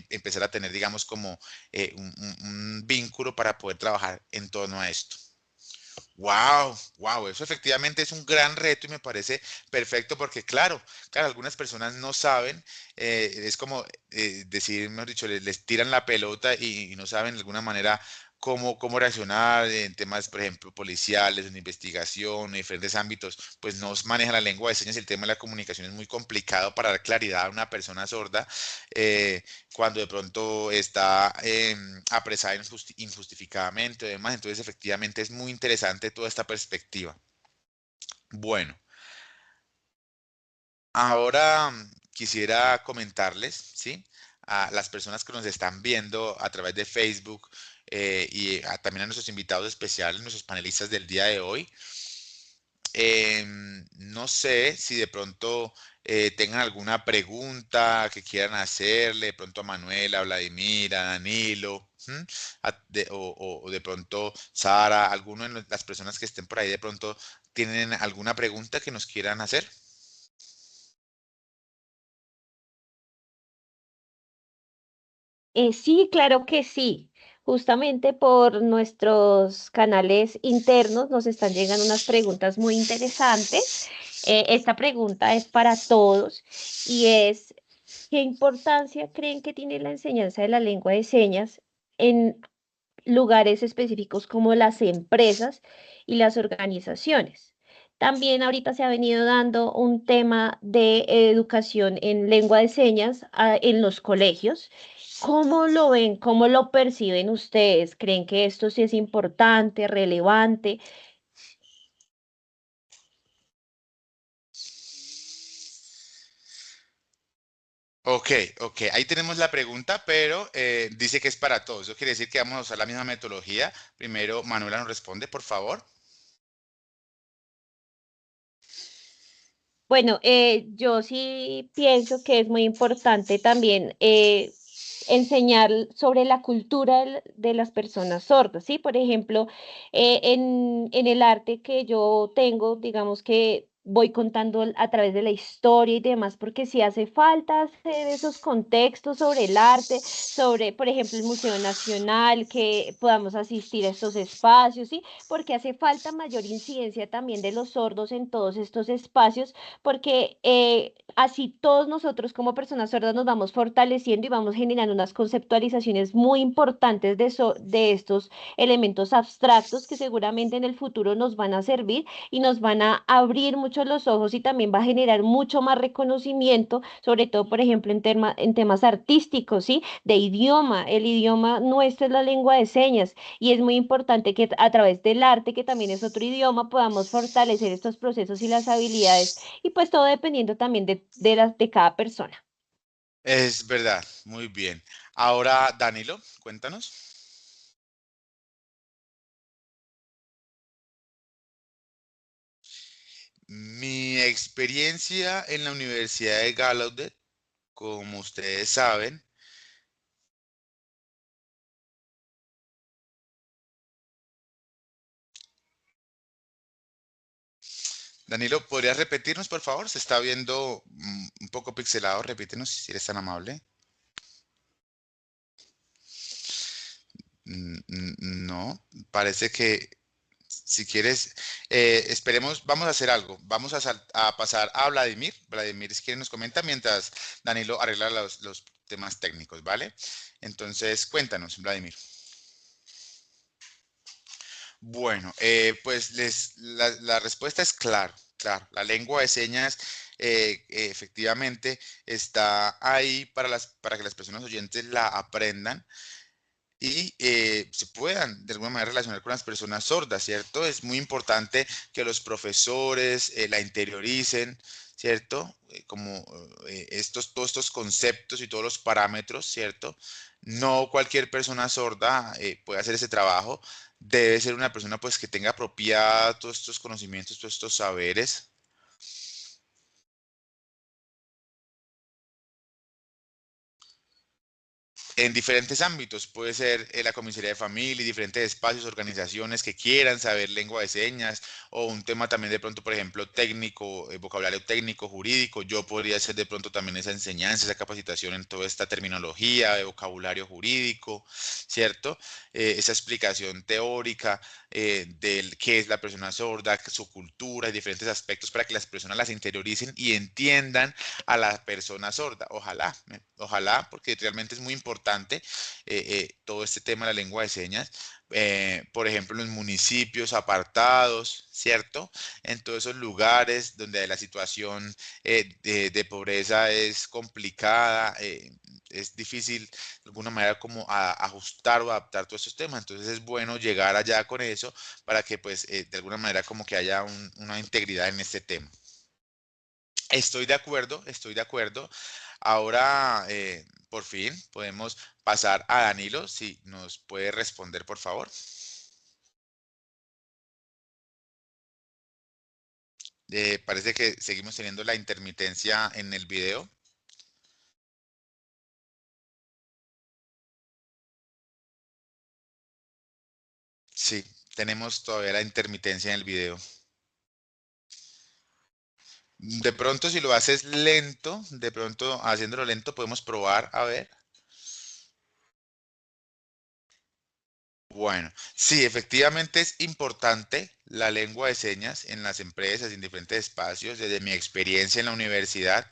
empezar a tener, digamos, como un vínculo para poder trabajar en torno a esto. Wow, wow, eso efectivamente es un gran reto y me parece perfecto porque claro, algunas personas no saben, es como decir, mejor dicho, les tiran la pelota y no saben de alguna manera cómo reaccionar en temas, por ejemplo, policiales, en investigación, en diferentes ámbitos, pues no manejan la lengua de señas y el tema de la comunicación es muy complicado para dar claridad a una persona sorda. eh, Cuando de pronto está apresada injustificadamente o demás. Entonces, efectivamente, es muy interesante toda esta perspectiva. Bueno, ahora quisiera comentarles, ¿sí? A las personas que nos están viendo a través de Facebook también a nuestros invitados especiales, nuestros panelistas del día de hoy. No sé si de pronto tengan alguna pregunta que quieran hacerle, de pronto a Manuela, a Vladimir, a Danilo, ¿m? O de pronto Sara, alguno de las personas que estén por ahí de pronto tienen alguna pregunta que nos quieran hacer. Sí, claro que sí. Justamente por nuestros canales internos nos están llegando unas preguntas muy interesantes. Esta pregunta es para todos y es, ¿qué importancia creen que tiene la enseñanza de la lengua de señas en lugares específicos como las empresas y las organizaciones? También ahorita se ha venido dando un tema de educación en lengua de señas, en los colegios. ¿Cómo lo ven? ¿Cómo lo perciben ustedes? ¿Creen que esto sí es importante, relevante? Ok, ok, ahí tenemos la pregunta, pero dice que es para todos. Eso quiere decir que vamos a usar la misma metodología. Primero, Manuela nos responde, por favor. Bueno, yo sí pienso que es muy importante también enseñar sobre la cultura de las personas sordas, ¿sí? Por ejemplo, en el arte que yo tengo, digamos que voy contando a través de la historia y demás, porque sí hace falta hacer esos contextos sobre el arte, sobre, por ejemplo, el Museo Nacional, que podamos asistir a estos espacios, ¿sí? Porque hace falta mayor incidencia también de los sordos en todos estos espacios porque así todos nosotros como personas sordas nos vamos fortaleciendo y vamos generando unas conceptualizaciones muy importantes de estos elementos abstractos que seguramente en el futuro nos van a servir y nos van a abrir mucho los ojos y también va a generar mucho más reconocimiento, sobre todo, por ejemplo, en temas artísticos, ¿sí? De idioma. El idioma nuestro es la lengua de señas y es muy importante que a través del arte, que también es otro idioma, podamos fortalecer estos procesos y las habilidades y pues todo dependiendo también de cada persona. Es verdad, muy bien. Ahora, Danilo, cuéntanos. Mi experiencia en la Universidad de Gallaudet, como ustedes saben, Danilo, ¿podrías repetirnos, por favor? Se está viendo un poco pixelado. Repítenos si eres tan amable. No, parece que si quieres, esperemos, vamos a hacer algo. Vamos a pasar a Vladimir. Vladimir, si quiere, nos comenta mientras Danilo arregla los temas técnicos, ¿vale? Entonces, cuéntanos, Vladimir. Bueno, pues la respuesta es claro, claro. La lengua de señas efectivamente está ahí para que las personas oyentes la aprendan y se puedan de alguna manera relacionar con las personas sordas, ¿cierto? Es muy importante que los profesores la interioricen, ¿cierto? Como todos estos conceptos y todos los parámetros, ¿cierto? No cualquier persona sorda puede hacer ese trabajo. Debe ser una persona pues que tenga apropiada todos estos conocimientos, todos estos saberes. en diferentes ámbitos. Puede ser la comisaría de familia, y diferentes espacios, organizaciones que quieran saber lengua de señas, o un tema también de pronto, por ejemplo, técnico, vocabulario técnico, jurídico. Yo podría hacer de pronto también esa enseñanza, esa capacitación en toda esta terminología de vocabulario jurídico, ¿cierto? Esa explicación teórica del qué es la persona sorda, su cultura y diferentes aspectos para que las personas las interioricen y entiendan a la persona sorda. Ojalá, ojalá, porque realmente es muy importante todo este tema de la lengua de señas. Por ejemplo, en los municipios apartados, ¿cierto? En todos esos lugares donde la situación de pobreza es complicada, es difícil de alguna manera como ajustar o adaptar todos estos temas. Entonces es bueno llegar allá con eso para que pues de alguna manera como que haya una integridad en este tema. Estoy de acuerdo, estoy de acuerdo. Ahora, por fin, podemos pasar a Danilo, si nos puede responder, por favor. Parece que seguimos teniendo la intermitencia en el video. Sí, tenemos todavía la intermitencia en el video. De pronto, si lo haces lento, de pronto haciéndolo lento, podemos probar a ver. Bueno, sí, efectivamente es importante la lengua de señas en las empresas, en diferentes espacios. Desde mi experiencia en la universidad,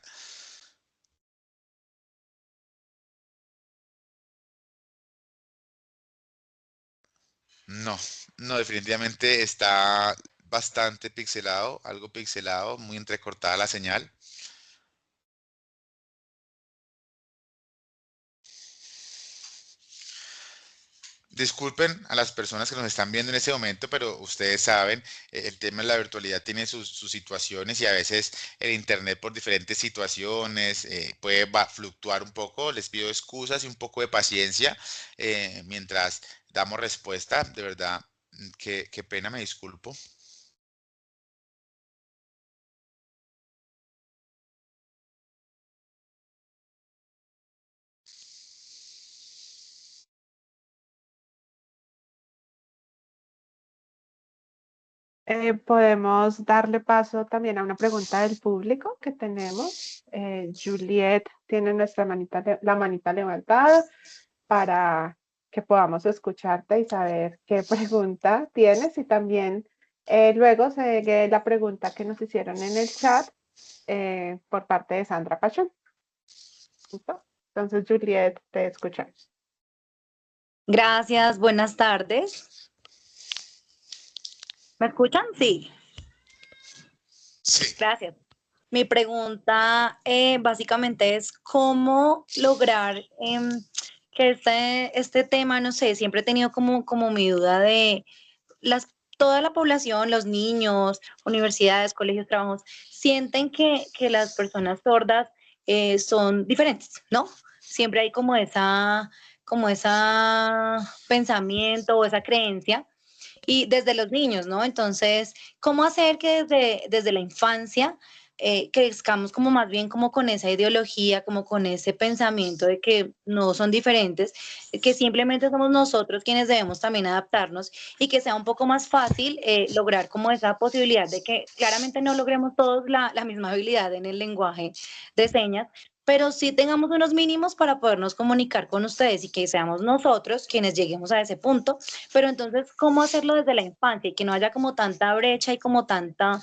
no, no, definitivamente está bastante pixelado, algo pixelado, muy entrecortada la señal. Disculpen a las personas que nos están viendo en este momento, pero ustedes saben, el tema de la virtualidad tiene sus situaciones y a veces el internet por diferentes situaciones puede fluctuar un poco. Les pido excusas y un poco de paciencia mientras damos respuesta. De verdad, qué pena, me disculpo. Podemos darle paso también a una pregunta del público que tenemos. Juliet tiene la manita levantada para que podamos escucharte y saber qué pregunta tienes y también luego sigue la pregunta que nos hicieron en el chat por parte de Sandra Pachón. ¿Listo? Entonces, Juliet, te escuchamos. Gracias, buenas tardes. ¿Me escuchan? Sí, Sí. gracias. Mi pregunta básicamente es cómo lograr que este tema, no sé, siempre he tenido como mi duda de toda la población, los niños, universidades, colegios, trabajos, sienten que las personas sordas son diferentes, ¿no? Siempre hay como esa pensamiento o esa creencia y desde los niños, ¿no? Entonces, ¿cómo hacer que desde la infancia crezcamos como más bien como con esa ideología, como con ese pensamiento de que no son diferentes, que simplemente somos nosotros quienes debemos también adaptarnos y que sea un poco más fácil lograr como esa posibilidad de que claramente no logremos todos la misma habilidad en el lenguaje de señas, pero sí tengamos unos mínimos para podernos comunicar con ustedes y que seamos nosotros quienes lleguemos a ese punto, pero entonces, ¿cómo hacerlo desde la infancia y que no haya como tanta brecha y como tanto,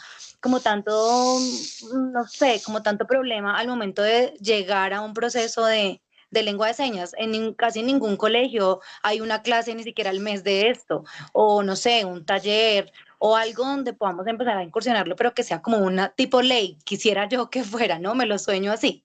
no sé, como tanto problema al momento de llegar a un proceso de lengua de señas? Casi ningún colegio hay una clase ni siquiera al mes de esto, o no sé, un taller o algo donde podamos empezar a incursionarlo, pero que sea como una tipo ley. Quisiera yo que fuera, ¿no? Me lo sueño así.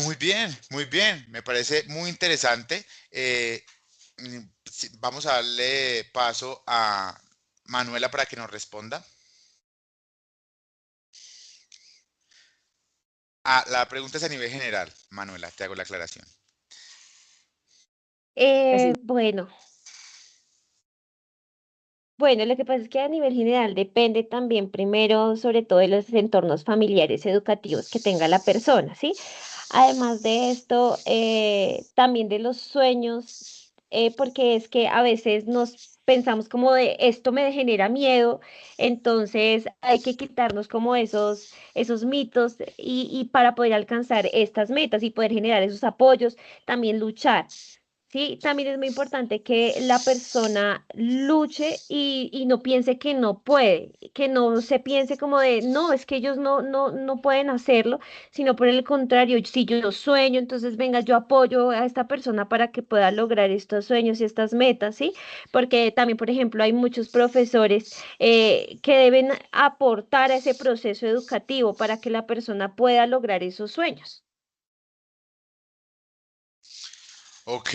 Muy bien, muy bien. Me parece muy interesante. Sí, vamos a darle paso a Manuela para que nos responda. Ah, la pregunta es a nivel general. Manuela, te hago la aclaración. Bueno, Bueno, lo que pasa es que a nivel general depende también primero, sobre todo de los entornos familiares educativos que tenga la persona, ¿sí? Además de esto, también de los sueños, porque es que a veces nos pensamos como de esto me genera miedo, entonces hay que quitarnos como esos mitos y para poder alcanzar estas metas y poder generar esos apoyos, también luchar. Sí, también es muy importante que la persona luche y no piense que no puede, que no se piense como de, no, es que ellos no pueden hacerlo, sino por el contrario, si yo sueño, entonces venga, yo apoyo a esta persona para que pueda lograr estos sueños y estas metas, ¿sí? Porque también, por ejemplo, hay muchos profesores que deben aportar a ese proceso educativo para que la persona pueda lograr esos sueños. Ok,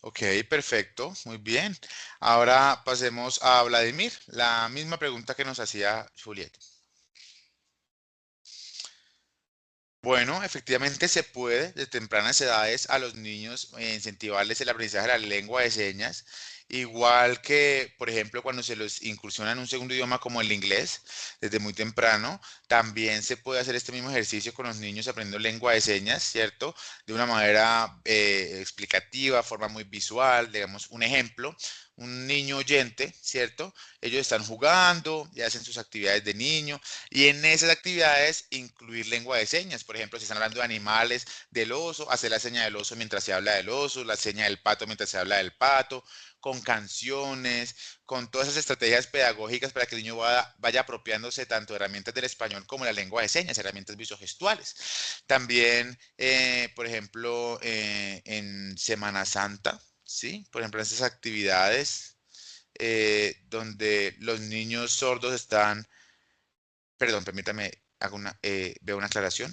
ok, perfecto, muy bien. Ahora pasemos a Vladimir, la misma pregunta que nos hacía Juliet. Bueno, efectivamente se puede de tempranas edades a los niños incentivarles el aprendizaje de la lengua de señas, igual que, por ejemplo, cuando se los incursiona en un segundo idioma como el inglés, desde muy temprano, también se puede hacer este mismo ejercicio con los niños aprendiendo lengua de señas, ¿cierto? De una manera explicativa, forma muy visual, digamos, un ejemplo. Un niño oyente, ¿cierto? Ellos están jugando y hacen sus actividades de niño y en esas actividades incluir lengua de señas. Por ejemplo, si están hablando de animales, del oso, hacer la seña del oso mientras se habla del oso, la seña del pato mientras se habla del pato, con canciones, con todas esas estrategias pedagógicas para que el niño vaya apropiándose tanto de herramientas del español como de la lengua de señas, herramientas visogestuales. También, por ejemplo, en Semana Santa, ¿sí? Por ejemplo, en esas actividades donde los niños sordos están. Perdón, permítame, veo una aclaración.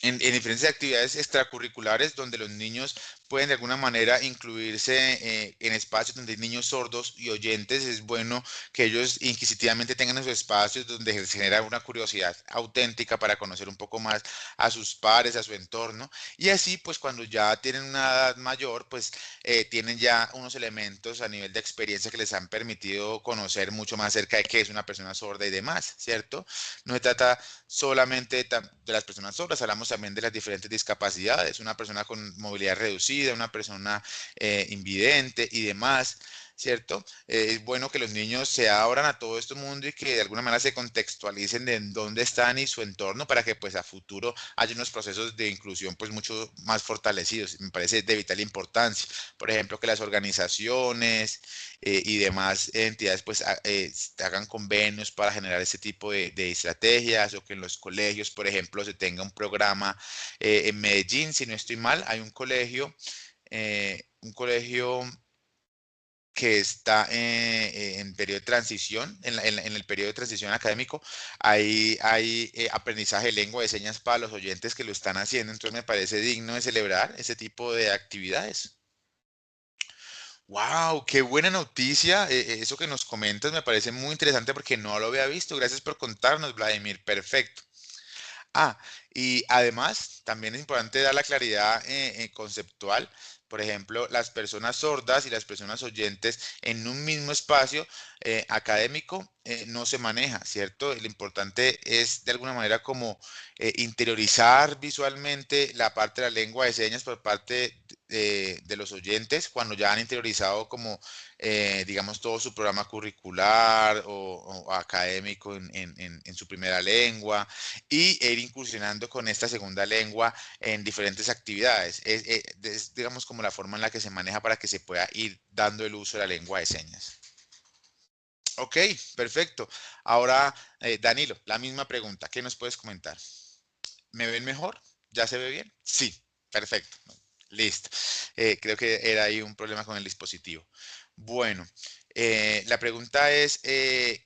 En diferentes actividades extracurriculares donde los niños pueden de alguna manera incluirse en espacios donde hay niños sordos y oyentes, es bueno que ellos inquisitivamente tengan esos espacios donde se genera una curiosidad auténtica para conocer un poco más a sus pares, a su entorno, y así pues cuando ya tienen una edad mayor, pues tienen ya unos elementos a nivel de experiencia que les han permitido conocer mucho más acerca de qué es una persona sorda y demás, ¿cierto? No se trata solamente de las personas sordas, hablamos también de las diferentes discapacidades, una persona con movilidad reducida, una persona invidente y demás, ¿cierto? Es bueno que los niños se abran a todo este mundo y que de alguna manera se contextualicen de en dónde están y su entorno para que pues a futuro haya unos procesos de inclusión pues mucho más fortalecidos. Me parece de vital importancia. Por ejemplo, que las organizaciones y demás entidades pues hagan convenios para generar ese tipo de estrategias o que en los colegios, por ejemplo, se tenga un programa en Medellín, si no estoy mal, hay un colegio que está en periodo de transición, en el periodo de transición académico, hay aprendizaje de lengua de señas para los oyentes que lo están haciendo, entonces me parece digno de celebrar ese tipo de actividades. Wow, qué buena noticia. Eso que nos comentas me parece muy interesante porque no lo había visto. Gracias por contarnos, Vladimir. Perfecto. Ah, y además también es importante dar la claridad conceptual. Por ejemplo, las personas sordas y las personas oyentes en un mismo espacio académico no se maneja, ¿cierto? Lo importante es de alguna manera como interiorizar visualmente la parte de la lengua de señas por parte de los oyentes cuando ya han interiorizado como, digamos, todo su programa curricular o académico en su primera lengua y ir incursionando con esta segunda lengua en diferentes actividades. Es, digamos, como la forma en la que se maneja para que se pueda ir dando el uso de la lengua de señas. Ok, perfecto. Ahora, Danilo, la misma pregunta. ¿Qué nos puedes comentar? ¿Me ven mejor? ¿Ya se ve bien? Sí, perfecto. Listo. Creo que era ahí un problema con el dispositivo. Bueno, la pregunta es,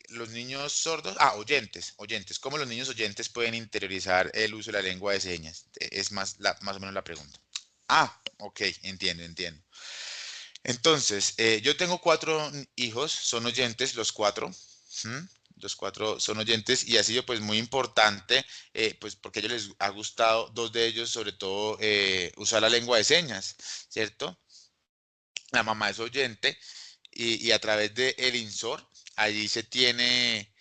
¿los niños sordos? Ah, oyentes. ¿Cómo los niños oyentes pueden interiorizar el uso de la lengua de señas? Es más o menos la pregunta. Ah, ok, entiendo. Entonces, yo tengo cuatro hijos, son oyentes los cuatro. ¿M? Los cuatro son oyentes y ha sido pues muy importante, pues porque a ellos les ha gustado, dos de ellos sobre todo, usar la lengua de señas, ¿cierto? La mamá es oyente y a través de el INSOR, allí se tiene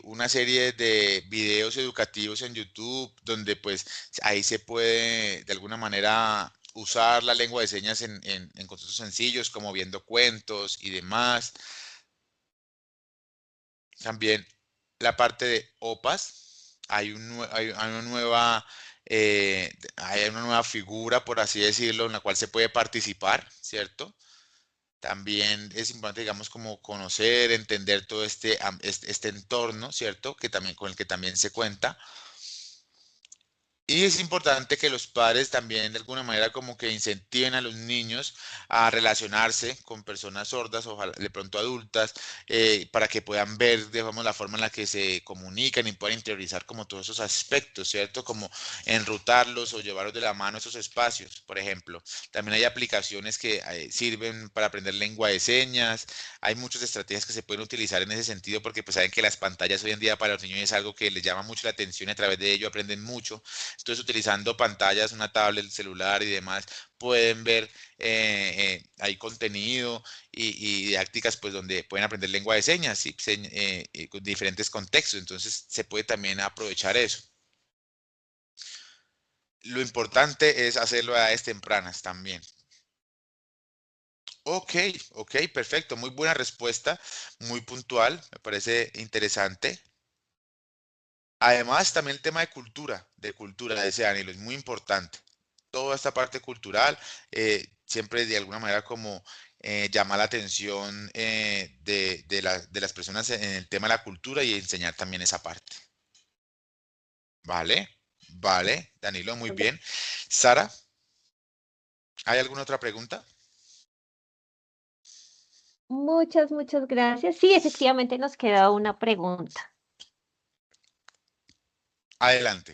una serie de videos educativos en YouTube donde pues ahí se puede de alguna manera usar la lengua de señas en conceptos sencillos como viendo cuentos y demás. También la parte de OPAS, hay una nueva figura, por así decirlo, en la cual se puede participar, ¿cierto? También es importante, digamos, como conocer, entender todo este entorno, ¿cierto? Que también, con el que también se cuenta. Y es importante que los padres también de alguna manera como que incentiven a los niños a relacionarse con personas sordas, ojalá de pronto adultas, para que puedan ver, digamos, la forma en la que se comunican y puedan interiorizar como todos esos aspectos, ¿cierto? Como enrutarlos o llevarlos de la mano a esos espacios, por ejemplo. También hay aplicaciones que sirven para aprender lengua de señas. Hay muchas estrategias que se pueden utilizar en ese sentido porque pues saben que las pantallas hoy en día para los niños es algo que les llama mucho la atención y a través de ello aprenden mucho. Entonces, utilizando pantallas, una tablet, el celular y demás, pueden ver hay contenido y didácticas, pues, donde pueden aprender lengua de señas, ¿sí? Con diferentes contextos. Entonces, se puede también aprovechar eso. Lo importante es hacerlo a edades tempranas también. Ok, ok, perfecto. Muy buena respuesta, muy puntual, me parece interesante. Además, también el tema de cultura de ese Danilo, es muy importante. Toda esta parte cultural siempre de alguna manera como llama la atención de las personas en el tema de la cultura y enseñar también esa parte. Vale, vale, Danilo, muy bien. Sara, ¿hay alguna otra pregunta? Muchas gracias. Sí, efectivamente nos queda una pregunta. Adelante.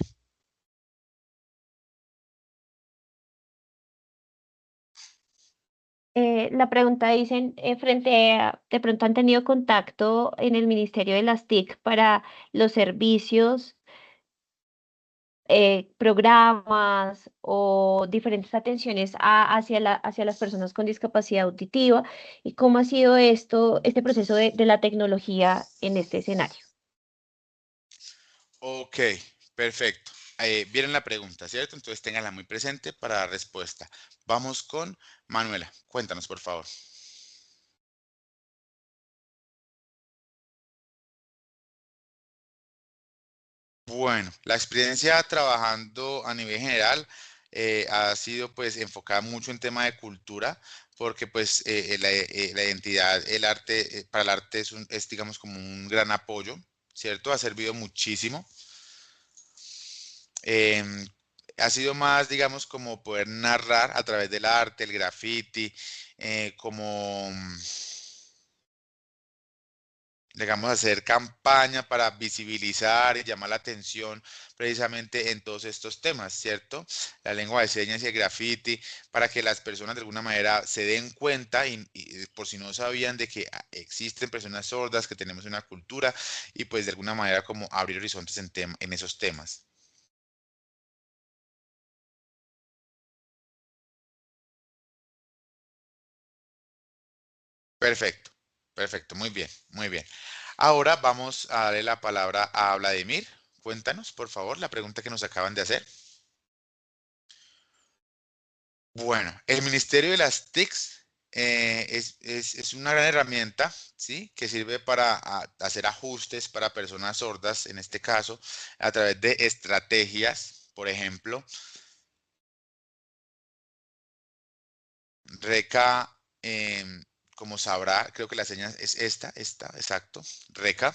La pregunta dicen, de pronto han tenido contacto en el Ministerio de las TIC para los servicios, programas o diferentes atenciones hacia las personas con discapacidad auditiva y cómo ha sido este proceso de la tecnología en este escenario. Ok, perfecto. Vieron la pregunta, ¿cierto? Entonces ténganla muy presente para la respuesta. Vamos con Manuela. Cuéntanos, por favor. Bueno, la experiencia trabajando a nivel general ha sido pues enfocada mucho en tema de cultura, porque pues la identidad, el arte, para el arte es digamos como un gran apoyo, ¿cierto? Ha servido muchísimo. Em, Ha sido más, digamos, como poder narrar a través del arte, el graffiti, como digamos, hacer campaña para visibilizar y llamar la atención precisamente en todos estos temas, ¿cierto? La lengua de señas y el graffiti, para que las personas de alguna manera se den cuenta y por si no sabían de que existen personas sordas, que tenemos una cultura y pues de alguna manera como abrir horizontes en esos temas. Perfecto, perfecto, muy bien, muy bien. Ahora vamos a darle la palabra a Vladimir. Cuéntanos, por favor, la pregunta que nos acaban de hacer. Bueno, el Ministerio de las TICs es una gran herramienta, ¿sí? Que sirve para hacer ajustes para personas sordas, en este caso, a través de estrategias, por ejemplo, RECA, como sabrá, creo que la señal es esta, exacto, RECA.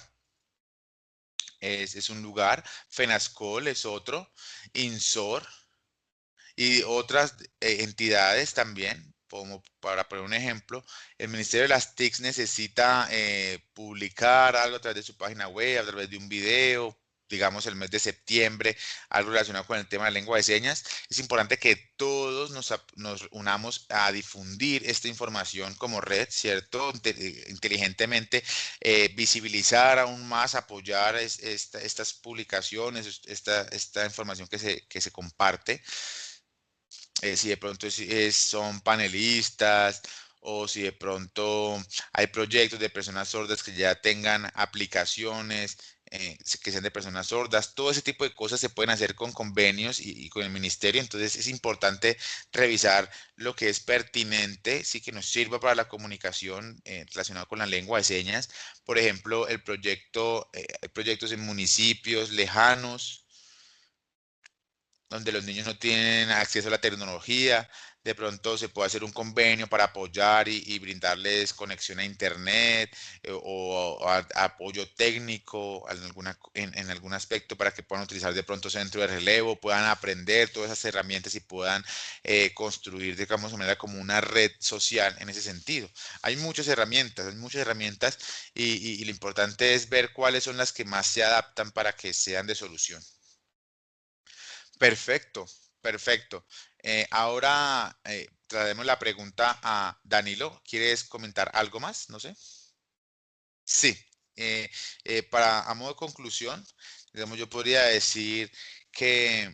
Es un lugar, FENASCOL es otro, INSOR y otras entidades también, como para poner un ejemplo, el Ministerio de las TICs necesita publicar algo a través de su página web, a través de un video, digamos el mes de septiembre, algo relacionado con el tema de lengua de señas. Es importante que todos nos unamos a difundir esta información como red, ¿cierto? Inteligentemente, visibilizar aún más, apoyar estas publicaciones, esta información que se comparte. Si de pronto son panelistas o si de pronto hay proyectos de personas sordas que ya tengan aplicaciones que sean de personas sordas. Todo ese tipo de cosas se pueden hacer con convenios y con el ministerio. Entonces es importante revisar lo que es pertinente, sí que nos sirva para la comunicación relacionado con la lengua de señas. Por ejemplo, hay proyectos en municipios lejanos donde los niños no tienen acceso a la tecnología. De pronto se puede hacer un convenio para apoyar y brindarles conexión a internet apoyo técnico en algún aspecto para que puedan utilizar de pronto centro de relevo, puedan aprender todas esas herramientas y puedan construir, digamos, de manera como una red social en ese sentido. Hay muchas herramientas y lo importante es ver cuáles son las que más se adaptan para que sean de solución. Perfecto, perfecto. Ahora traemos la pregunta a Danilo. ¿Quieres comentar algo más? No sé. Sí. A modo de conclusión, digamos, yo podría decir que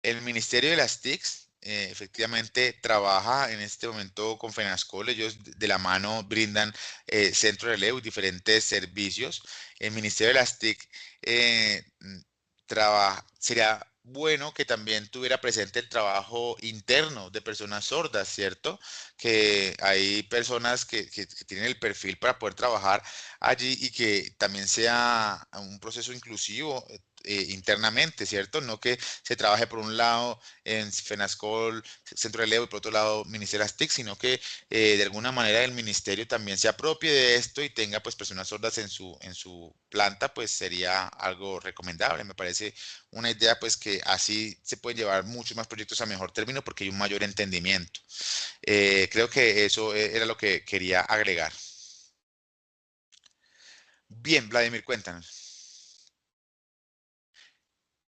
el Ministerio de las TICs efectivamente trabaja en este momento con FENASCOL. Ellos de la mano brindan centro de relevo y diferentes servicios. El Ministerio de las TIC sería bueno que también tuviera presente el trabajo interno de personas sordas, ¿cierto? Que hay personas que tienen el perfil para poder trabajar allí y que también sea un proceso inclusivo internamente, ¿cierto? No que se trabaje por un lado en FENASCOL, Centro de Relevo, y por otro lado Ministerio de las TIC, sino que de alguna manera el ministerio también se apropie de esto y tenga pues personas sordas en su planta, pues sería algo recomendable. Me parece una idea pues que así se pueden llevar muchos más proyectos a mejor término porque hay un mayor entendimiento. Creo que eso era lo que quería agregar. Bien, Vladimir, cuéntanos.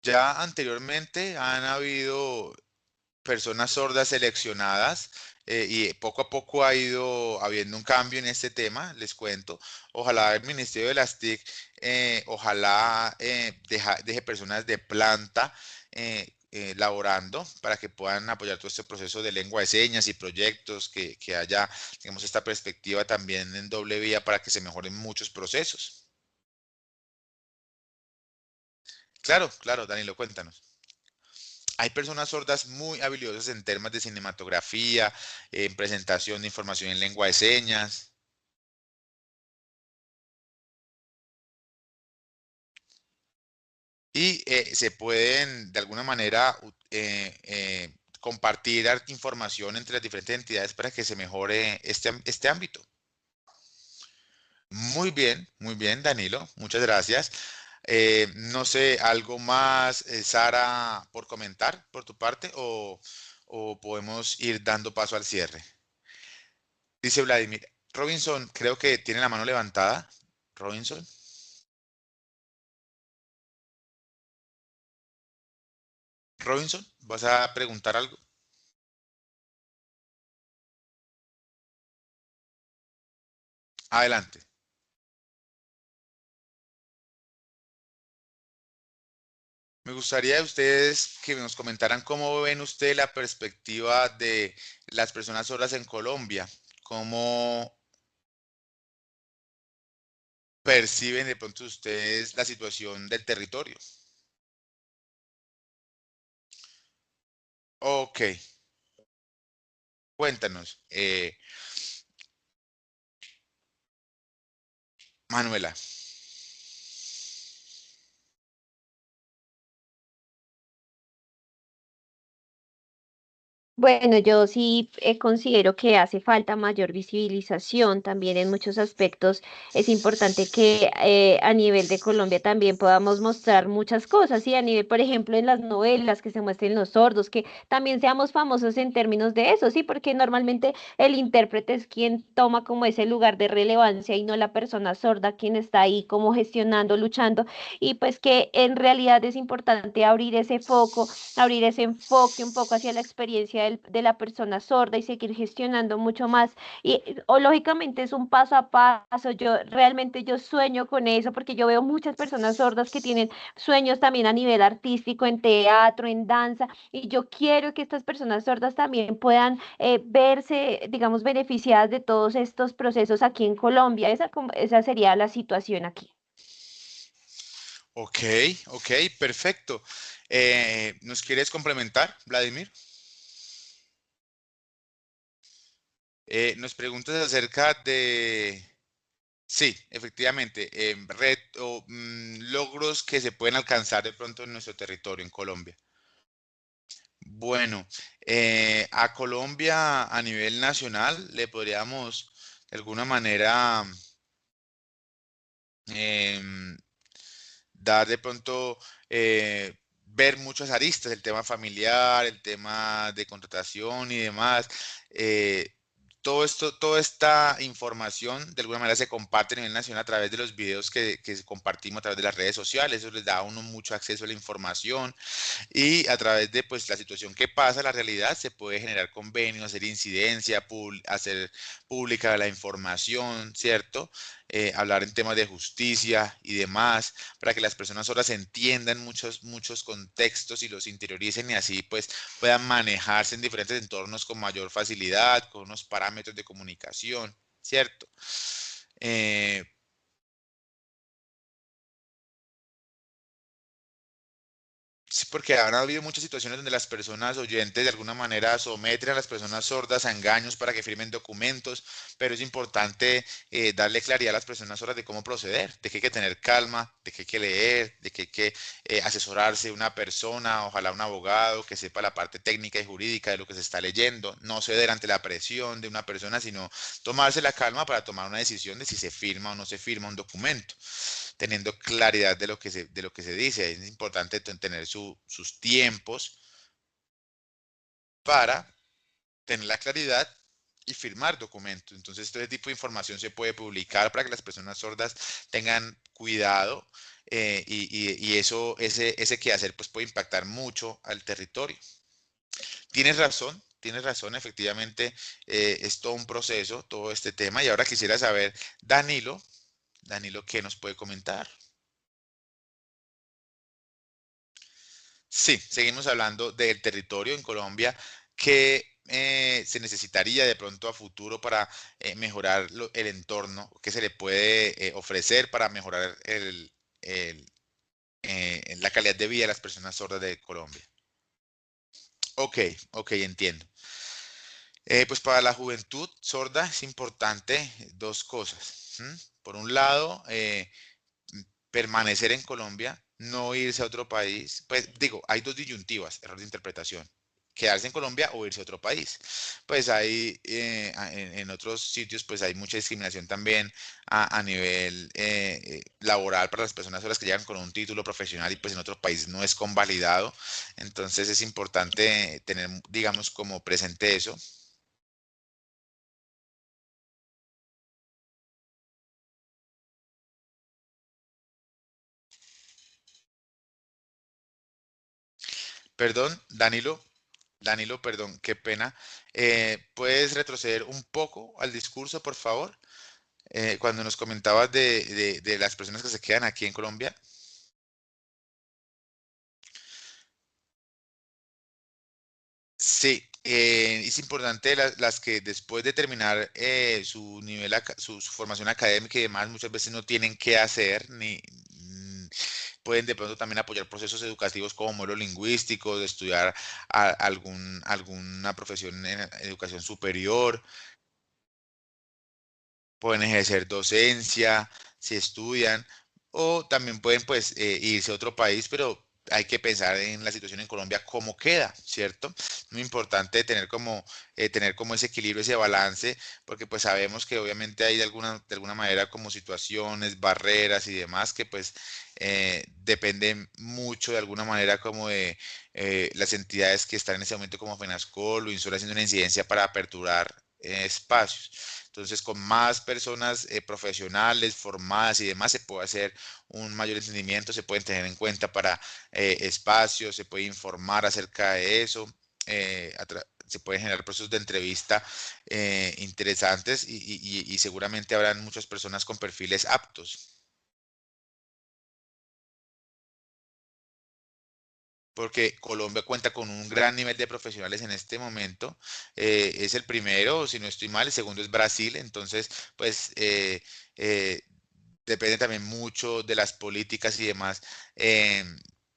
Ya anteriormente han habido personas sordas seleccionadas y poco a poco ha ido habiendo un cambio en este tema, les cuento. Ojalá el Ministerio de las TIC, ojalá deje personas de planta laborando para que puedan apoyar todo este proceso de lengua de señas y proyectos, que haya, digamos, esta perspectiva también en doble vía para que se mejoren muchos procesos. Claro, claro, Danilo, cuéntanos. Hay personas sordas muy habilidosas en temas de cinematografía, en presentación de información en lengua de señas. Y se pueden de alguna manera compartir información entre las diferentes entidades para que se mejore este ámbito. Muy bien, Danilo. Muchas gracias. No sé, ¿algo más, Sara, por comentar por tu parte o podemos ir dando paso al cierre? Dice Vladimir. Robinson, creo que tiene la mano levantada. Robinson. Robinson, ¿vas a preguntar algo? Adelante. Me gustaría de ustedes que nos comentaran cómo ven ustedes la perspectiva de las personas sordas en Colombia, cómo perciben de pronto ustedes la situación del territorio. Ok, cuéntanos, Manuela. Bueno, yo sí considero que hace falta mayor visibilización también en muchos aspectos. Es importante que a nivel de Colombia también podamos mostrar muchas cosas, y a nivel, por ejemplo, en las novelas, que se muestren los sordos, que también seamos famosos en términos de eso, sí, porque normalmente el intérprete es quien toma como ese lugar de relevancia y no la persona sorda quien está ahí como gestionando, luchando, y pues que en realidad es importante abrir ese foco, abrir ese enfoque un poco hacia la experiencia de la persona sorda y seguir gestionando mucho más. O lógicamente es un paso a paso. Yo sueño con eso porque yo veo muchas personas sordas que tienen sueños también a nivel artístico, en teatro, en danza, y yo quiero que estas personas sordas también puedan verse, digamos, beneficiadas de todos estos procesos aquí en Colombia. Esa sería la situación aquí. Ok, ok, perfecto. ¿Nos quieres complementar, Vladimir? Nos preguntas acerca de... Sí, efectivamente, logros que se pueden alcanzar de pronto en nuestro territorio, en Colombia. Bueno, a Colombia a nivel nacional le podríamos de alguna manera em, dar de pronto, ver muchas aristas, el tema familiar, el tema de contratación y demás. eh, todo esto, toda esta información de alguna manera se comparte a nivel nacional a través de los videos que compartimos a través de las redes sociales. Eso les da a uno mucho acceso a la información y a través de pues la situación que pasa, la realidad, se puede generar convenios, hacer incidencia, hacer pública la información, ¿cierto? Hablar en temas de justicia y demás, para que las personas sordas entiendan muchos contextos y los interioricen y así pues puedan manejarse en diferentes entornos con mayor facilidad, con unos parámetros de comunicación, ¿cierto? Eh, Sí, porque han habido muchas situaciones donde las personas oyentes de alguna manera someten a las personas sordas a engaños para que firmen documentos, pero es importante darle claridad a las personas sordas de cómo proceder, de que hay que tener calma, de que hay que leer, de que hay que asesorarse de una persona, ojalá un abogado que sepa la parte técnica y jurídica de lo que se está leyendo, no ceder ante la presión de una persona, sino tomarse la calma para tomar una decisión de si se firma o no se firma un documento teniendo claridad de lo que se dice. Es importante tener sus tiempos para tener la claridad y firmar documentos. Entonces, este tipo de información se puede publicar para que las personas sordas tengan cuidado y eso, ese quehacer pues puede impactar mucho al territorio. Tienes razón, efectivamente es todo un proceso, todo este tema. Y ahora quisiera saber, Danilo, ¿qué nos puede comentar? Sí, seguimos hablando del territorio en Colombia que se necesitaría de pronto a futuro para mejorar el entorno, que se le puede ofrecer para mejorar la calidad de vida de las personas sordas de Colombia. Ok, ok, entiendo. Pues para la juventud sorda es importante dos cosas. ¿M? Por un lado, permanecer en Colombia, no irse a otro país. Pues digo, hay dos disyuntivas, error de interpretación. Quedarse en Colombia o irse a otro país. Pues hay, en otros sitios, pues hay mucha discriminación también a nivel laboral para las personas solas que llegan con un título profesional y pues en otro país no es convalidado. Entonces es importante tener, digamos, como presente eso. Perdón, Danilo, perdón, qué pena. ¿Puedes retroceder un poco al discurso, por favor? Cuando nos comentabas de las personas que se quedan aquí en Colombia. Sí, es importante las que después de terminar su nivel, su formación académica y demás, muchas veces no tienen qué hacer, ni pueden de pronto también apoyar procesos educativos como modelo lingüístico, de estudiar alguna profesión en educación superior, pueden ejercer docencia, si estudian, o también pueden pues irse a otro país, pero hay que pensar en la situación en Colombia, cómo queda, ¿cierto? Muy importante tener como ese equilibrio, ese balance, porque pues sabemos que obviamente hay de alguna manera como situaciones, barreras y demás que pues dependen mucho de alguna manera como de las entidades que están en ese momento como FENASCOL o INSOR haciendo una incidencia para aperturar espacios. Entonces, con más personas profesionales, formadas y demás, se puede hacer un mayor entendimiento, se pueden tener en cuenta para espacios, se puede informar acerca de eso, se pueden generar procesos de entrevista interesantes y seguramente habrán muchas personas con perfiles aptos. Porque Colombia cuenta con un gran nivel de profesionales en este momento. Es el primero, si no estoy mal, el segundo es Brasil, entonces, pues, eh, depende también mucho de las políticas y demás,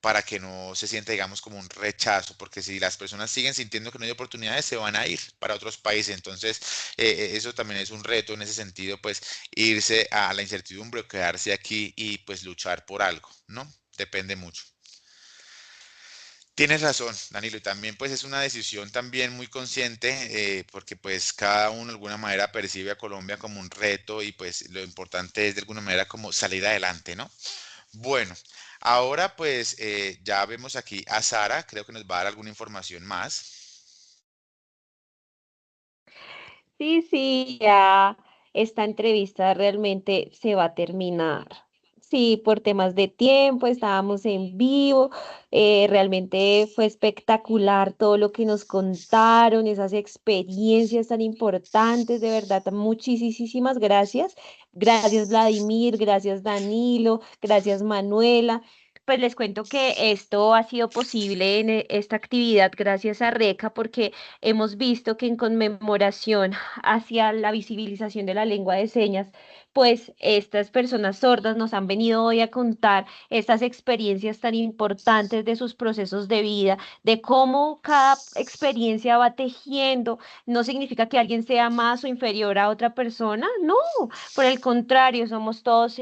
para que no se sienta, digamos, como un rechazo, porque si las personas siguen sintiendo que no hay oportunidades, se van a ir para otros países. Entonces, eso también es un reto en ese sentido, pues, irse a la incertidumbre o quedarse aquí y pues luchar por algo, ¿no? Depende mucho. Tienes razón, Danilo, y también pues es una decisión también muy consciente, porque pues cada uno de alguna manera percibe a Colombia como un reto y pues lo importante es de alguna manera como salir adelante, ¿no? Bueno, ahora pues ya vemos aquí a Sara, creo que nos va a dar alguna información más. Sí, sí, ya esta entrevista realmente se va a terminar. Sí, por temas de tiempo, estábamos en vivo, realmente fue espectacular todo lo que nos contaron, esas experiencias tan importantes, de verdad, muchísimas gracias. Gracias Vladimir, gracias Danilo, gracias Manuela. Pues les cuento que esto ha sido posible en esta actividad gracias a RECA porque hemos visto que en conmemoración hacia la visibilización de la lengua de señas, pues estas personas sordas nos han venido hoy a contar estas experiencias tan importantes de sus procesos de vida, de cómo cada experiencia va tejiendo. No significa que alguien sea más o inferior a otra persona, no, por el contrario, somos todos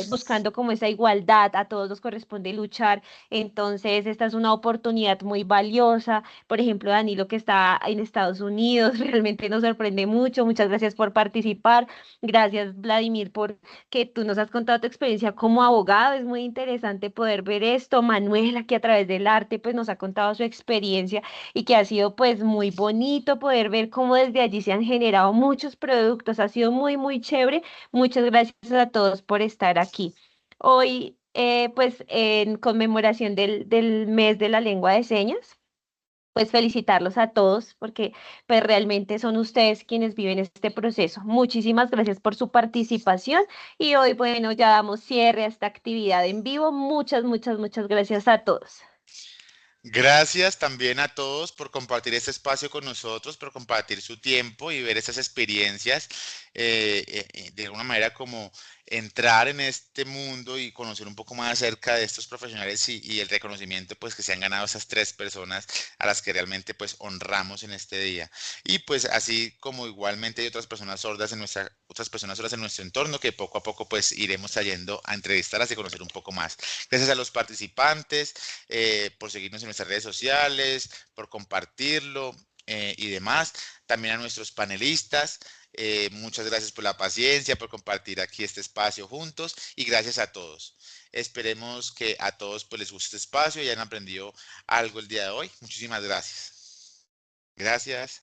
buscando como esa igualdad, a todos nos corresponde luchar. Entonces, esta es una oportunidad muy valiosa. Por ejemplo, Danilo, que está en Estados Unidos, realmente nos sorprende mucho. Muchas gracias por participar. Gracias, Vladimir, por que tú nos has contado tu experiencia como abogado. Es muy interesante poder ver esto. Manuela, que a través del arte, pues nos ha contado su experiencia y que ha sido pues muy bonito poder ver cómo desde allí se han generado muchos productos. Ha sido muy chévere. Muchas gracias a todos por estar aquí. Hoy, pues en conmemoración del mes de la lengua de señas, pues felicitarlos a todos porque pues realmente son ustedes quienes viven este proceso. Muchísimas gracias por su participación y hoy, bueno, ya damos cierre a esta actividad en vivo. Muchas gracias a todos. Gracias también a todos por compartir este espacio con nosotros, por compartir su tiempo y ver esas experiencias, de alguna manera como entrar en este mundo y conocer un poco más acerca de estos profesionales y el reconocimiento pues que se han ganado esas tres personas a las que realmente pues honramos en este día. Y pues así como igualmente hay otras personas sordas en otras personas sordas en nuestro entorno que poco a poco pues iremos trayendo a entrevistarlas y conocer un poco más. Gracias a los participantes, por seguirnos en nuestras redes sociales, por compartirlo y demás. También a nuestros panelistas. Muchas gracias por la paciencia, por compartir aquí este espacio juntos y gracias a todos. Esperemos que a todos pues, les guste este espacio y hayan aprendido algo el día de hoy. Muchísimas gracias. Gracias.